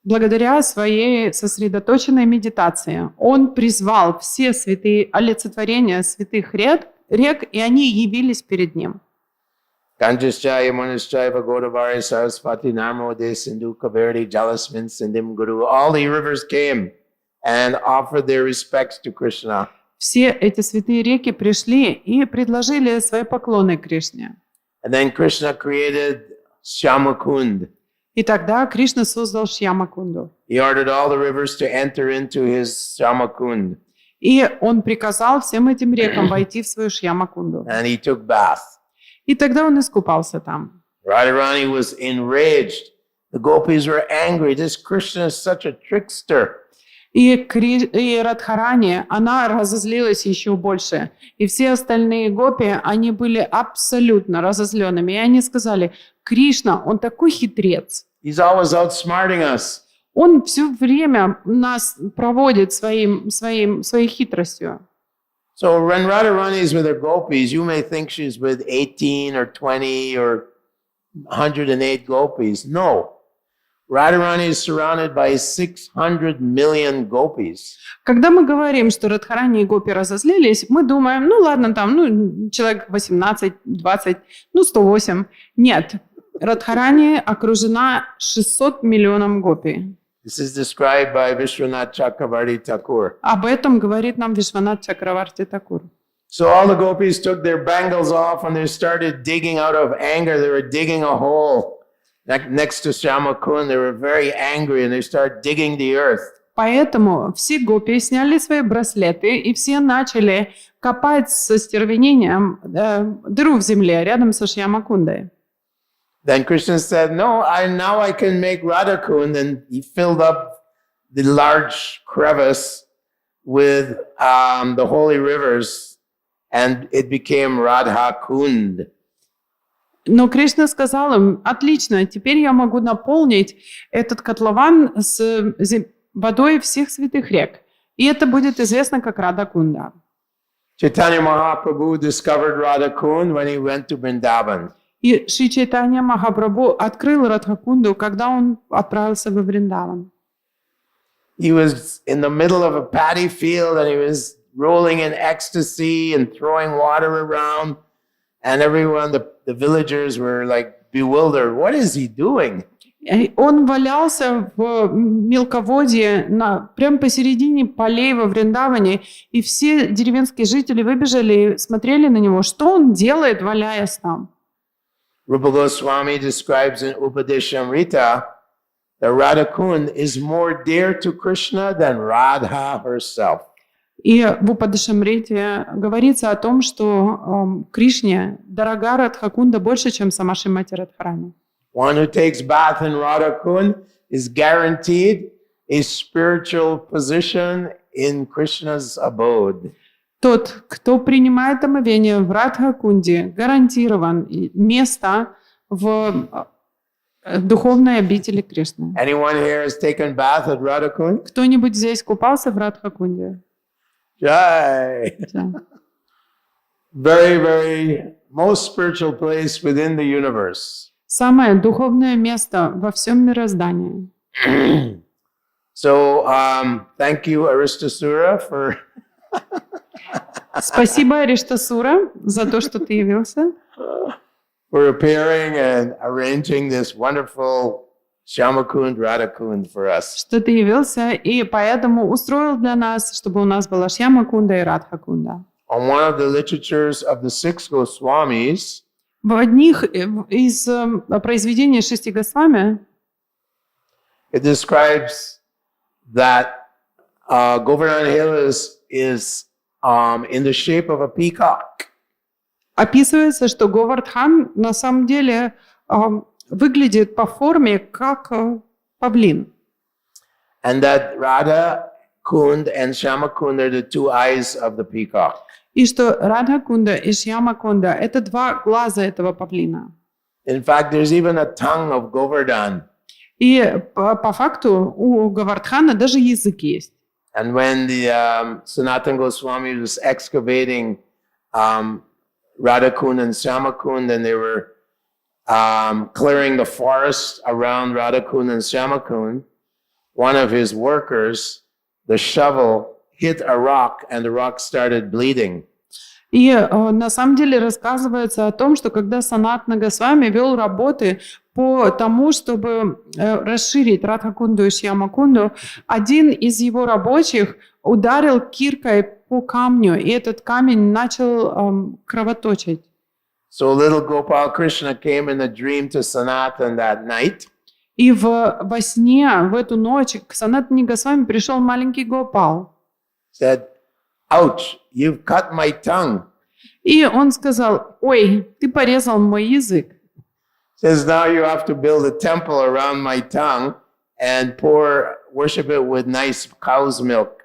Благодаря своей сосредоточенной медитации он призвал все святые олицетворения святых рек, и они явились перед ним. Kanjashya Yamunashya Godavari Saraswati Narmode Sindhu Kaveri Jalasmin Sindhim Guru. All the rivers came and offered their respects to Krishna. Все эти святые реки пришли и предложили свои поклоны Кришне. And then Krishna created Shyamakund. И тогда Кришна создал Шьямакунду. He ordered all the rivers to enter into his Shyamakund. И он приказал всем этим рекам войти в свою Шьямакунду. And he took bath. И тогда он искупался там. Radharani was enraged. The gopis were angry. This Krishna is such a trickster. И Радхарани, она разозлилась еще больше. И все остальные гопи, они были абсолютно разозленными. И они сказали: Кришна, он такой хитрец. He's always outsmarting us. Он все время нас проводит своей хитростью. So when Radharani is with her gopis, you may think she's with 18 or 20 or 108 gopis. No. Radharani is surrounded by 600 million gopis. Когда мы говорим, что Радхарани и гопи разозлились, мы думаем: ну ладно, там человек 18, 20, 108. Нет, Радхарани окружена 600 миллионом гопи. This is described by Vishwanath Chakravarti Thakur. Об этом говорит нам Вишванат Чакраварти Такур. So all the gopis took their bangles off and they started digging out of anger. They were digging a hole next to Shyamakund. They were very angry and they started digging the earth. Поэтому все гопи сняли свои браслеты и все начали копать со стервенением дыру в земле рядом со Шьямакундой. Then Krishna said, no, now I can make Radhakund. And he filled up the large crevice with the holy rivers and it became Radhakund. Но Кришна сказал им: отлично, теперь я могу наполнить этот котлован с водой всех святых рек. И это будет известно как Радхакунда. Chaitanya Mahaprabhu discovered Radhakund when he went to Vrindavan. И Шри Чайтанья Махапрабху открыл Радхакунду, когда он отправился во Вриндаван. He was in the middle of a paddy field and he was rolling in ecstasy and throwing water around. And everyone, the villagers were like bewildered. What is he doing? Он валялся в мелководье прямо посередине полей во Вриндаване, и все деревенские жители выбежали и смотрели на него, что он делает, валяясь там. Rupa Goswami describes in Upadeshamrita that Radhakund is more dear to Krishna than Radha herself. И в Упадешамрите говорится о том, что Кришне дорога Радхакунда больше, чем сама Шримати Радхарани. One who takes bath in Radhakund is guaranteed a spiritual position in Krishna's abode. Тот, кто принимает омовение в Радхакунде, гарантирован место в духовной обители Кришны. Anyone here has taken bath at Radhakund? Кто-нибудь здесь купался в Радхакунде? Jai! Very, very most spiritual place within the universe. Самое духовное место во всем мироздании. So, thank you, Aristasura, for Спасибо, Ариштасура, за то, что ты явился. for appearing and arranging this wonderful Shyamakund, Radhakund for us. что ты явился и поэтому устроил для нас, чтобы у нас была Шьяма-кунда и Радха-кунда. On one of the literatures of the six Goswamis, В одних из произведений шести Госвами it describes that Govardhan Hill is in the shape of a peacock. описывается, что Говардхан на самом деле выглядит по форме как павлин. And that Radha Kund and Shama Kund are the two eyes of the peacock. И что Радха-кунда и Шьяма-кунда – это два глаза этого павлина. In fact, there's even a tongue of Govardhan. И по факту у Говардхана даже язык есть. And when the Sanatana Goswami was excavating Radhakund and Shyamakund, and they were clearing the forest around Radhakund and Shyamakund, one of his workers, the shovel, hit a rock, and the rock started bleeding. И на самом деле рассказывается о том, что когда Санатана Госвами вел работы по тому, чтобы расширить Радха-кунду и Шьяма-кунду, один из его рабочих ударил киркой по камню, и этот камень начал кровоточить. So little Gopal Krishna came in a dream to Sanatana that night. И во сне, в эту ночь, к Санатане Госвами пришел маленький Гопал. Said, "Ouch, you've cut my tongue." И он сказал: ой, ты порезал мой язык. Says, now you have to build a temple around my tongue and worship it with nice cow's milk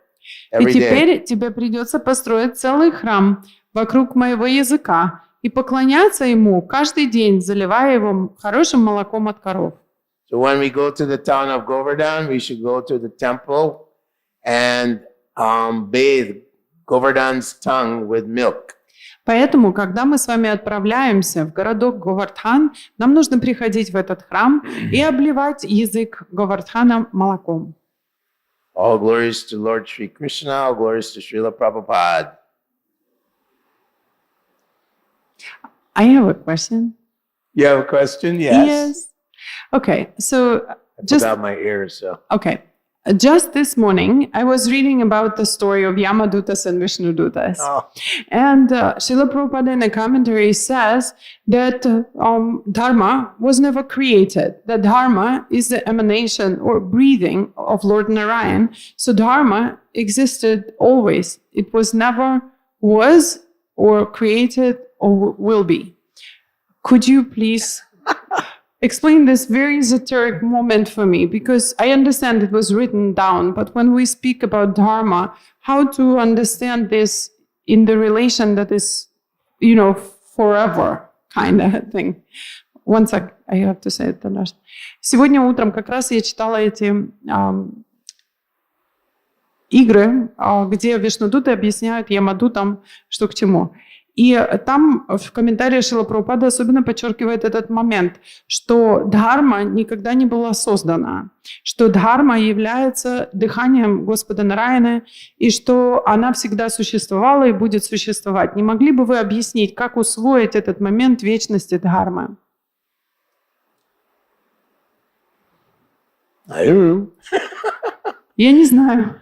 И every day. теперь тебе придется построить целый храм вокруг моего языка и поклоняться ему каждый день, заливая его хорошим молоком от коров. So when we go to the town of Govardhan, we should go to the temple and bathe Govardhan's tongue with milk. Поэтому, когда мы с вами отправляемся в городок Говардхан, нам нужно приходить в этот храм и обливать язык Говардхана молоком. All glories to Lord Shri Krishna, all glories to Srila Prabhupada. I have a question. You have a question? Yes. Yes. Okay, so I just put out my ears, so. okay. Just this morning, I was reading about the story of Yamadutas and Vishnudutas. Oh. And Srila Prabhupada in a commentary says that Dharma was never created, that Dharma is the emanation or breathing of Lord Narayan. So Dharma existed always. It was never was or created or will be. Could you please explain this very esoteric moment for me? Because I understand it was written down, but when we speak about Dharma, how to understand this in the relation that is, forever kind of thing. One sec, I have to say it the last. Сегодня утром как раз я читала эти игры, где Вишнудуты объясняют Ямадутам, что к чему. И там в комментарии Шрила Прабхупада особенно подчеркивает этот момент, что дхарма никогда не была создана, что дхарма является дыханием Господа Нараяна, и что она всегда существовала и будет существовать. Не могли бы вы объяснить, как усвоить этот момент вечности дхармы? Я не знаю.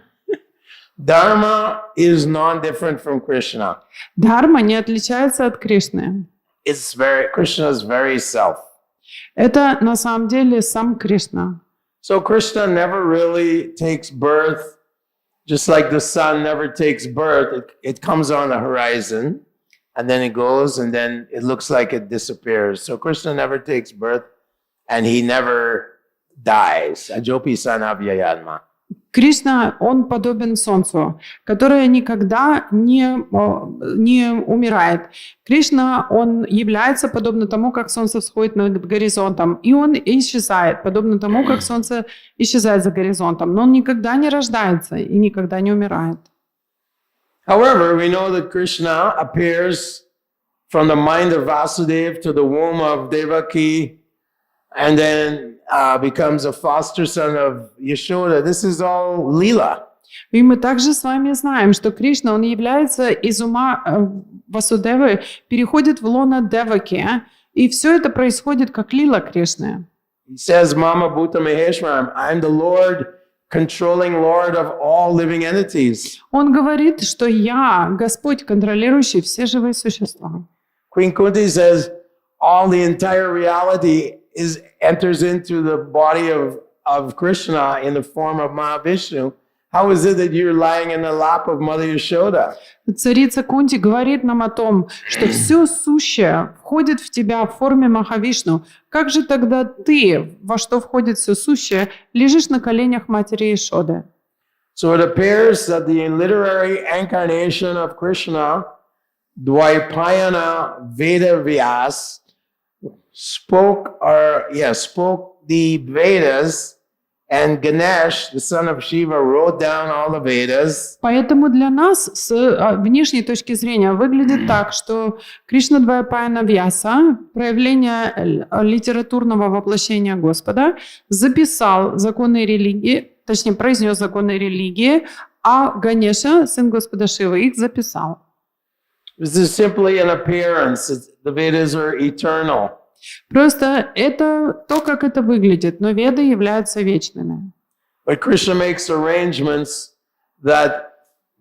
Dharma is non-different from Krishna. Дхарма не отличается от Кришны. Krishna's very self. Это на самом деле сам Кришна. So Krishna never really takes birth, just like the sun never takes birth. It comes on the horizon, and then it goes, and then it looks like it disappears. So Krishna never takes birth, and he never dies. Ajopi sanabhyayanma. Кришна, он подобен солнцу, которое никогда не умирает. Кришна, он является подобно тому, как солнце всходит над горизонтом, и он исчезает, подобно тому, как солнце исчезает за горизонтом. Но он никогда не рождается и никогда не умирает. However, we know that Krishna appears from the mind of Vasudeva to the womb of Devaki, and then becomes a foster son of Yashoda. This is all Leela. И мы также с вами знаем, что Кришна, он является из ума Васудевы, переходит в лоно Деваки, и все это происходит как лила Кришны. He says, Mama Bhuta Maheshwaram, I'm the Lord, controlling Lord of all living entities. Он говорит, что я Господь, контролирующий все живые существа. Queen Kunti says, all the entire reality enters into the body of Krishna in the form of Mahavishnu. How is it that you're lying in the lap of Mother Yashoda? Царица Кунти говорит нам о том, что все сущее входит в тебя в форме Махавишну. Как же тогда ты, во что входит все сущее, лежишь на коленях матери Яшоды? So it appears that the literary incarnation of Krishna, Dvaipayana Vedavyas, spoke the Vedas, and Ganesh, the son of Shiva, wrote down all the Vedas. Поэтому для нас с внешней точки зрения выглядит так, что Кришна Двайпаяна Вьяса, проявление литературного воплощения Господа, записал законы религии, точнее произнес законы религии, а Ганеша, сын Господа Шивы, их записал. This is simply an appearance. The Vedas are eternal. Просто это то, как это выглядит, но веды являются вечными. But Krishna makes arrangements that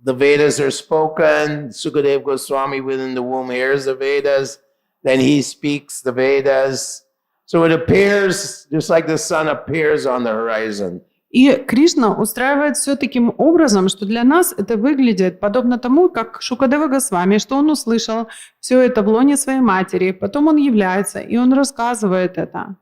the Vedas are spoken. Sukadeva Goswami within the womb hears the Vedas, then he speaks the Vedas. So it appears just like the sun appears on the horizon. И Кришна устраивает все таким образом, что для нас это выглядит подобно тому, как Шукадева Госвами, что он услышал все это в лоне своей матери, потом он является, и он рассказывает это.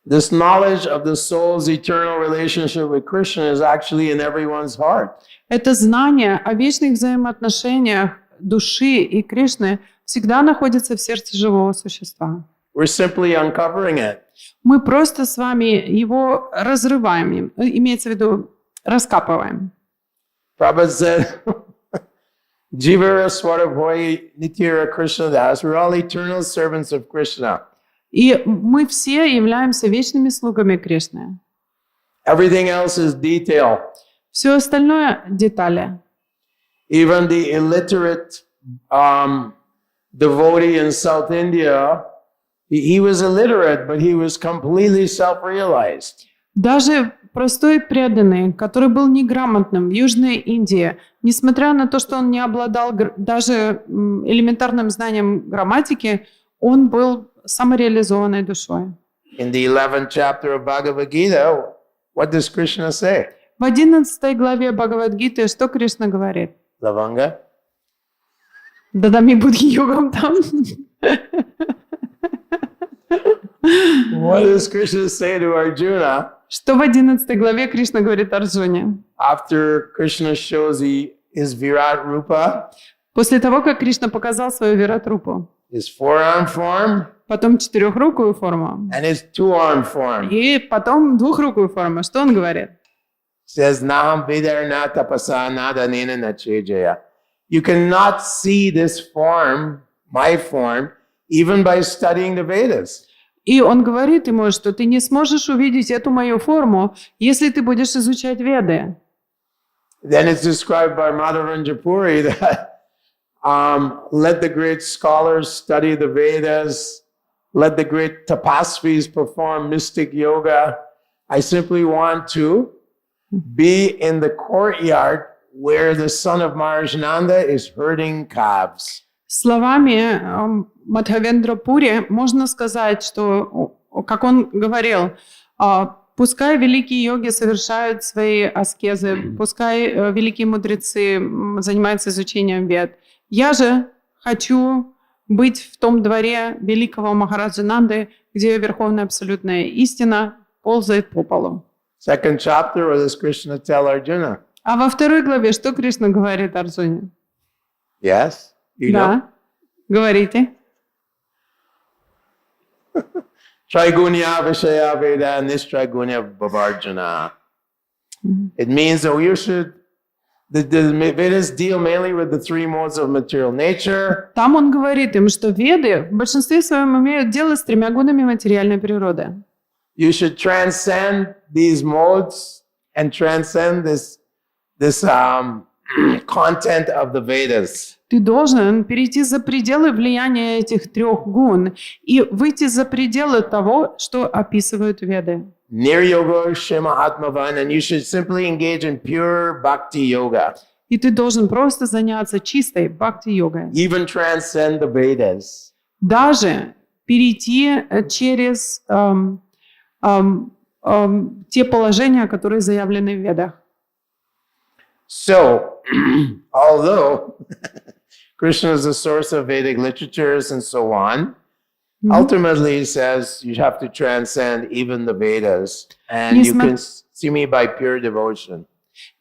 This knowledge of the soul's eternal relationship with Krishna is actually in everyone's heart. Это знание о вечных взаимоотношениях души и Кришны всегда находится в сердце живого существа. We're simply uncovering it. Мы просто с вами его разрываем, имеется в виду раскапываем. Prabhupada said, Jivara Swarabhoy Nitira Krishna Das, we're all eternal servants of Krishna. И мы все являемся вечными слугами Кришны. Everything else is detail. Все остальное – детали. Even the illiterate devotee in South India, he was illiterate, but he was completely self-realized. Даже простой преданный, который был неграмотным в Южной Индии, несмотря на то, что он не обладал даже элементарным знанием грамматики, он был самореализованной душой. In the 11th chapter of Bhagavad Gita, what does Krishna say? В 11 главе Бхагават-гиты что Кришна говорит? Lavanga? Дадами Будхи-йогам там. What does Krishna say to Arjuna? Что в 11 главе Кришна говорит Арджуне? After Krishna shows his Virat Rupa, После того, как Кришна показал свою Вират-рупу, his four-arm form, потом четырехрукую форму and his two-arm form. и потом двухрукую форму, что он говорит? Says, Naham Vidarna Tapasa Nadanena Nachejaya. You cannot see this form, my form, even by studying the Vedas. И он говорит ему, что ты не сможешь увидеть эту мою форму, если ты будешь изучать Веды. Then it's described by Madhavendra Puri that let the great scholars study the Vedas, let the great tapasvis perform mystic yoga. I simply want to be in the courtyard where the son of Maharajnanda is herding calves. Словами Мадхавендра Пури можно сказать, что, как он говорил, пускай великие йоги совершают свои аскезы, пускай великие мудрецы занимаются изучением вед. Я же хочу быть в том дворе великого Махараджананды, где верховная абсолютная истина ползает по полу. Second chapter, what does Krishna tell Arjuna? А во второй главе что Кришна говорит Арджуне? Yes? You know? Да, говорите. Trigunya Vishaya Veda Nistrigunya Bhavarjuna. It means that you should, the Vedas deal mainly with the three modes of material nature. Там он говорит им, что Веды в большинстве своем имеют дело с тремя годами материальной природы. You should transcend these modes and transcend this content of the Vedas. Ты должен перейти за пределы влияния этих трех гун и выйти за пределы того, что описывают Веды. Niryoga Shema Atmavan, and you should simply engage in pure bhakti yoga. И ты должен просто заняться чистой бхакти-йогой. Even transcend the Vedas. Даже перейти через те положения, которые заявлены в Ведах. So, although Krishna is the source of Vedic literatures and so on, ultimately he says you have to transcend even the Vedas, and you can see me by pure devotion.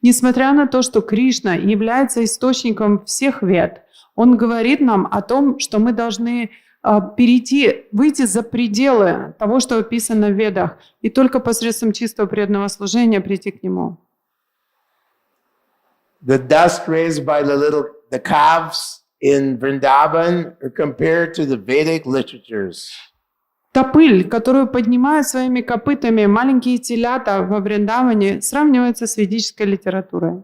Несмотря на то, что Кришна является источником всех Вед, он говорит нам о том, что мы должны выйти за пределы того, что описано в Ведах, и только посредством чистого преданного служения прийти к нему. The dust raised by the calves in Vrindavan are compared to the Vedic literatures. Та пыль, которую поднимают своими копытами маленькие телята во Вриндаване, сравнивается с ведической литературой.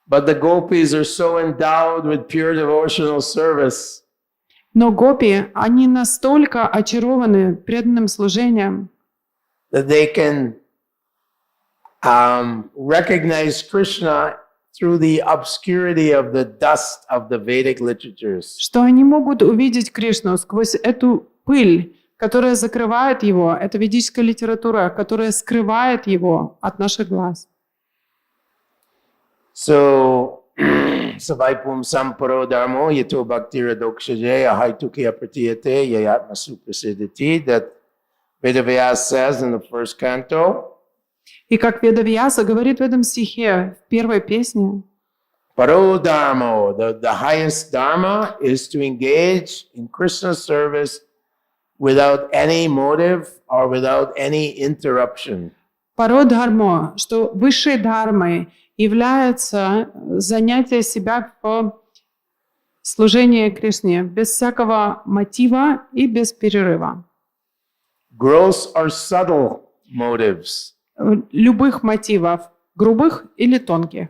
But the gopis are so endowed with pure devotional service. Но гопи, они настолько очарованы преданным служением, that they can recognize Krishna through the obscurity of the dust of the Vedic literatures. что они могут увидеть Кришну сквозь эту пыль, которая закрывает его, это ведическая литература, которая скрывает его от наших глаз. So, Savaipum Samparo Dharmo Yato Bhaktira Dokshaje Ahaitukiya Pratiyate Yayatma Suprasidhiti, that Vedavyas says in the first canto. И как Ведавьяса говорит в этом стихе, в первой песне, Paro Dharma, the highest dharma is to engage in Krishna's service without any motive or without any interruption. Паро дхармо, что высшей дхармой является занятие себя в служении Кришне без всякого мотива и без перерыва. Gross or subtle motives. Любых мотивов, грубых или тонких.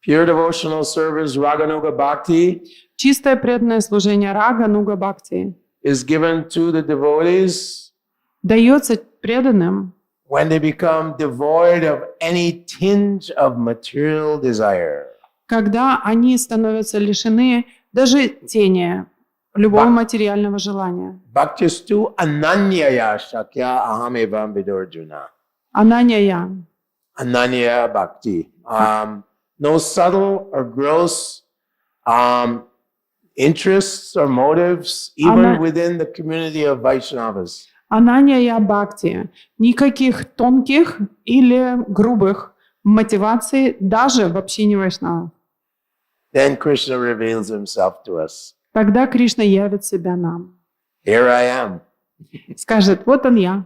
Pure devotional service, Raganuga Bhakti, Чистое преданное служение рага, нуга бхакти is given to the devotees дается преданным, when they become devoid of any tinge of material desire. когда они становятся лишены даже тени любого материального желания. Bhaktistu ananyaya shakya ahamevam vidurjuna. Ананья. Ananya bhakti. No subtle or gross interests or motives, even within the community of Vaishnavas. Ананья бхакти. Никаких тонких или грубых мотиваций даже в общине вайшнавов. Then Krishna reveals himself to us. Тогда Кришна явит себя нам. Here I am. Скажет, вот он я.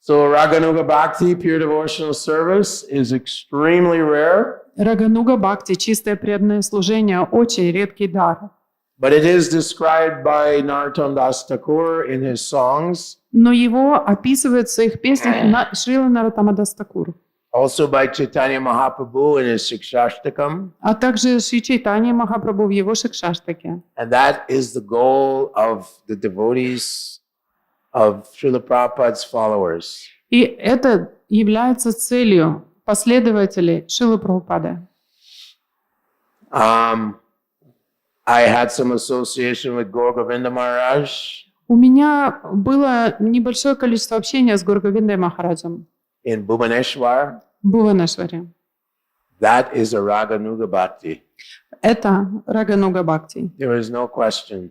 So Raganuga Bhakti, pure devotional service, is extremely rare. Рагануга бхакти, чистое преданное служение, очень редкий дар. But it is described by Narottam Das Thakur in his songs. Но его описывает в своих песнях Шрила Нароттама Дас Такур. Also by Chaitanya Mahaprabhu in his Shikshashtakam. А также Шри Чайтанья Махапрабху в его Шикшаштаке. And that is the goal of the devotees of Srila Prabhupada's followers. И это является целью последователей Шрилы Прабхупады. I had some association with Gaur Govinda Maharaj. У меня было небольшое количество общения с Гургавиндой Махараджем In Bhubaneswar. в Бхуванешваре. That is a Raganuga Bhakti. Это Рагануга Бхакти. There is no question.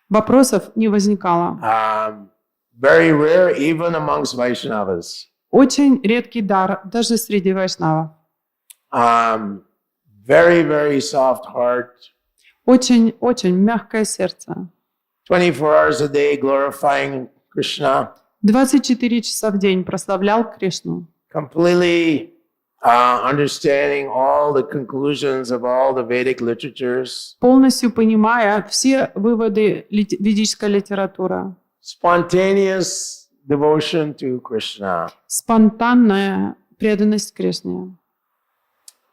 Вопросов не возникало. Very rare even amongst Vaishnavas. Очень редкий дар даже среди вайшнавов. Very, very soft heart. Очень мягкое сердце. 24 hours a day glorifying Krishna. 24 часа в день прославлял Кришну. Completely understanding all the conclusions of all the Vedic literatures. Полностью понимая все выводы ведической литературы. Spontaneous devotion to Krishna. Спонтанная преданность Кришне.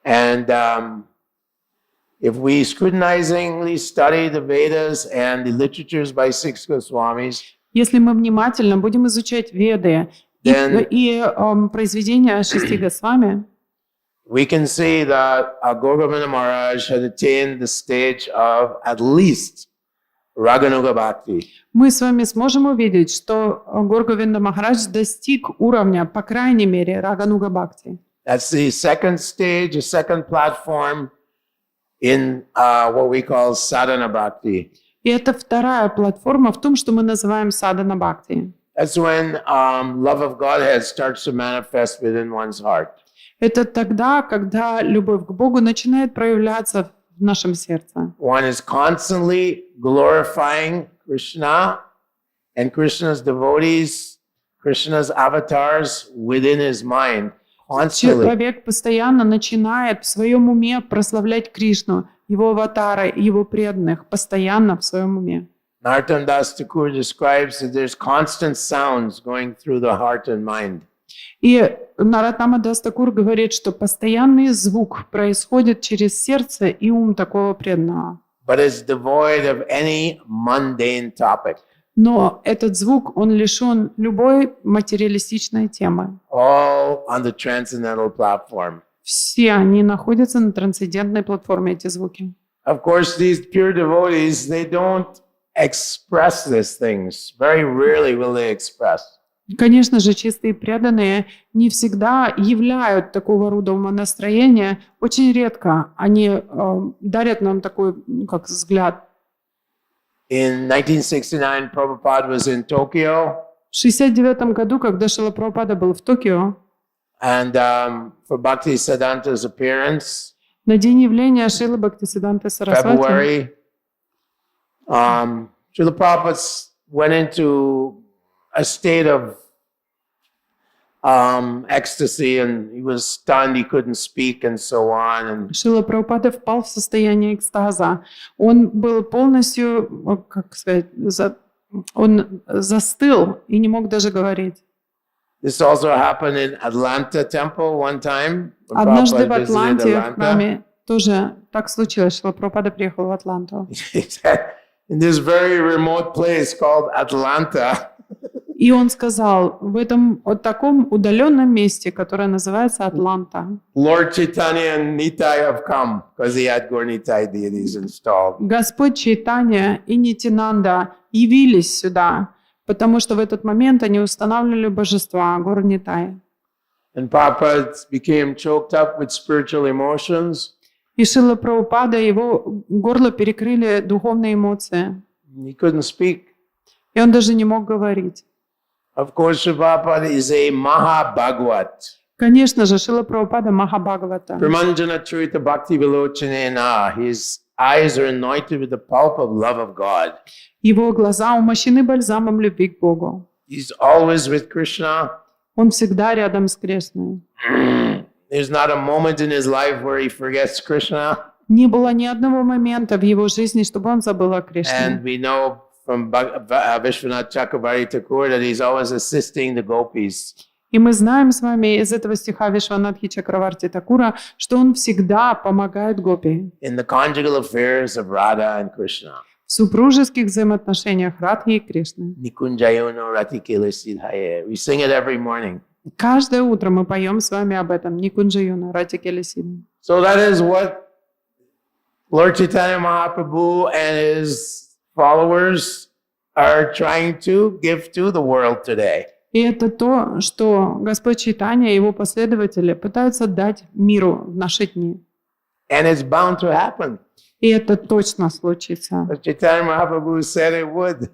And if we scrutinizingly study the Vedas and the literatures by six Goswamis, Если мы внимательно будем изучать Веды и произведения шести Госвами, we can see that Govinda Maharaj had attained the stage of at least Raganuga Bhakti. мы с вами сможем увидеть, что Гор-Говинда Махарадж достиг уровня, по крайней мере, Рагануга Бхакти. That's the second stage, the second platform in what we call sadhana bhakti. И это вторая платформа в том, что мы называем садхана бхакти. That's when love of Godhead starts to manifest within one's heart. Это тогда, когда любовь к Богу начинает проявляться в нашем сердце. One is constantly glorifying Krishna and Krishna's devotees, Krishna's avatars within his mind. Constantly. Человек постоянно начинает в своем уме прославлять Кришну, его аватара, его преданных, постоянно в своем уме. Narottam Das Thakur describes that there's constant sounds going through the heart and mind. И Нароттама Дас Такур говорит, что постоянный звук происходит через сердце и ум такого преданного. But it's devoid of any mundane topic. Но этот звук, он лишен любой материалистичной темы. All on the transcendental platform. Все они находятся на трансцендентной платформе, эти звуки. Of course, these pure devotees, they don't express these things. Very rarely will they express. Конечно же, чистые преданные не всегда являют такого рода умонастроения. Очень редко они дарят нам такой, как взгляд. In 1969, Prabhupada was in Tokyo. В 1969 году, когда Шрила Прабхупада был в Токио, and for Bhakti Siddhanta's appearance, на день явления Шрилы Бхактисиддханты Сарасвати, February, Srila Prabhupada went into a state of ecstasy, and he was stunned, he couldn't speak, and so on. And Шрила Прабхупада впал в состояние экстаза. Он был полностью, как сказать, он застыл и не мог даже говорить. this also happened in Atlanta Temple one time. when Однажды в Prabhupada visited Атланте, в Atlanta. храме, тоже так случилось, что Прабхупада приехал в Атланту. He said, in this very remote place called Atlanta, И он сказал, в этом вот таком удаленном месте, которое называется Атланта, Lord Chaitanya and Nitai have come because he had Gaur Nitai deities installed. Господь Чайтанья и Нитянанда явились сюда, потому что в этот момент они устанавливали божества Гаур Нитай. And Prabhupada became choked up with spiritual emotions. И Шрила Прабхупада, его горло перекрыли духовные эмоции, He couldn't speak. и он даже не мог говорить. Of course, Srila Prabhupada is a Mahabhagavad. Конечно же, Шрила Прабхупада Махабхагавата. Pramanjana Charita Bhakti Vilochanena. His eyes are anointed with the pulp of love of God. Его глаза умощены бальзамом любви к Богу. He's always with Krishna. Он всегда рядом с Кришной. There's not a moment in his life where he forgets Krishna. Не было ни одного момента в его жизни, чтобы он забыл о And Кришне. we know from Vishwanath Chakravarti Thakur that he's always assisting the gopis. И мы знаем с вами из этого стиха Вишванатхи Чакраварти Такура, что он всегда помогает гопи In the conjugal affairs of Radha and Krishna. в супружеских взаимоотношениях Радхи и Кришны. Nikunjayono Ratikela Siddhaye. We sing it every morning. Каждое утро мы поем с вами об этом. Никунджаюна, Ратикелесида. So that is what Lord Chaitanya Mahaprabhu and his followers are trying to give to the world today. И это то, что Господь Чайтанья и его последователи пытаются дать миру в наши дни. And it's bound to happen. И это точно случится. But Chaitanya Mahaprabhu said it would.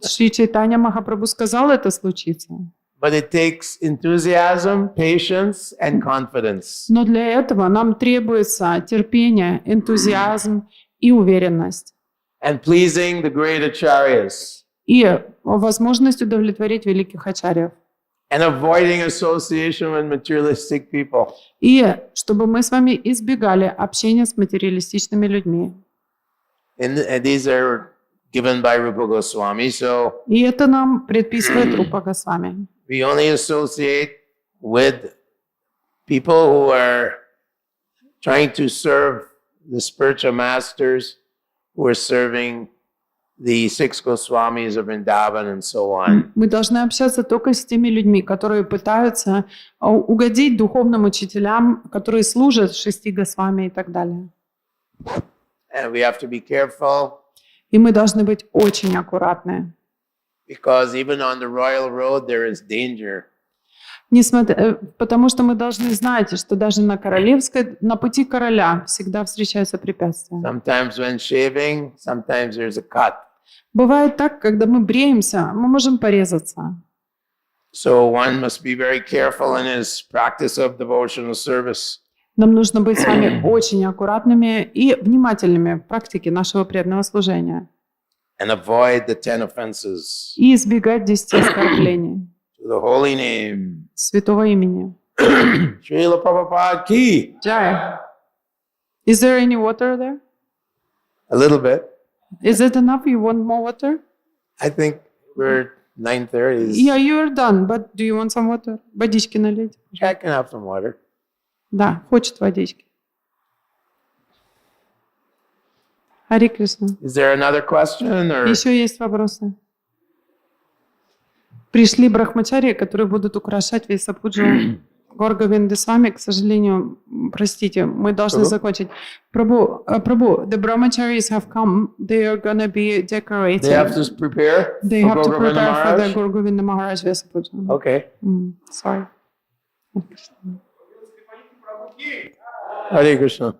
Шри Чайтанья Махапрабху сказал, это случится. But it takes enthusiasm, patience, and confidence. Но для этого нам требуется терпение, энтузиазм и уверенность. And pleasing the great acharyas. И возможность удовлетворить великих ачарьев. And avoiding association with materialistic people. И чтобы мы с вами избегали общения с материалистичными людьми. And these are given by Rupa Goswami. So И это нам предписывает Рупа Госвами. we only associate with people who are trying to serve the spiritual masters who are serving the six Goswamis of Vrindavan and so on. Мы должны общаться только с теми людьми, которые пытаются угодить духовным учителям, которые служат шести Госвами и так далее. And we have to be careful. И мы должны быть очень аккуратны. Because even on the royal road there is danger. Потому что мы должны знать, что даже на пути короля всегда встречаются препятствия. Sometimes when shaving, sometimes there's a cut. Бывает так, когда мы бреемся, мы можем порезаться. So one must be very careful in his practice of devotional service. Нам нужно быть с вами очень аккуратными и внимательными в практике нашего преданного служения. And avoid the 10 offenses. И избегать 10 оскорблений. To the holy name. Святого имени. Srila Prabhupada ki. Jai. Is there any water there? A little bit. Is it enough? You want more water? I think we're 9:30. Yeah, you're done. But do you want some water? Водички налить? I can have some water. Да, хочет водички. Хари Кришна. Is there another question or? Еще есть вопросы? Пришли брахмачари, которые будут украшать весь сапуджу Горговинды с вами. К сожалению, простите, мы должны закончить. Прабху, the brahmacharis have come. They are going to be decorated. They have to prepare. They for have to Gauravinda prepare for the Maharaj? Gorgovinda Maharaj Vesapuja. Okay. Sorry. Hare Krishna.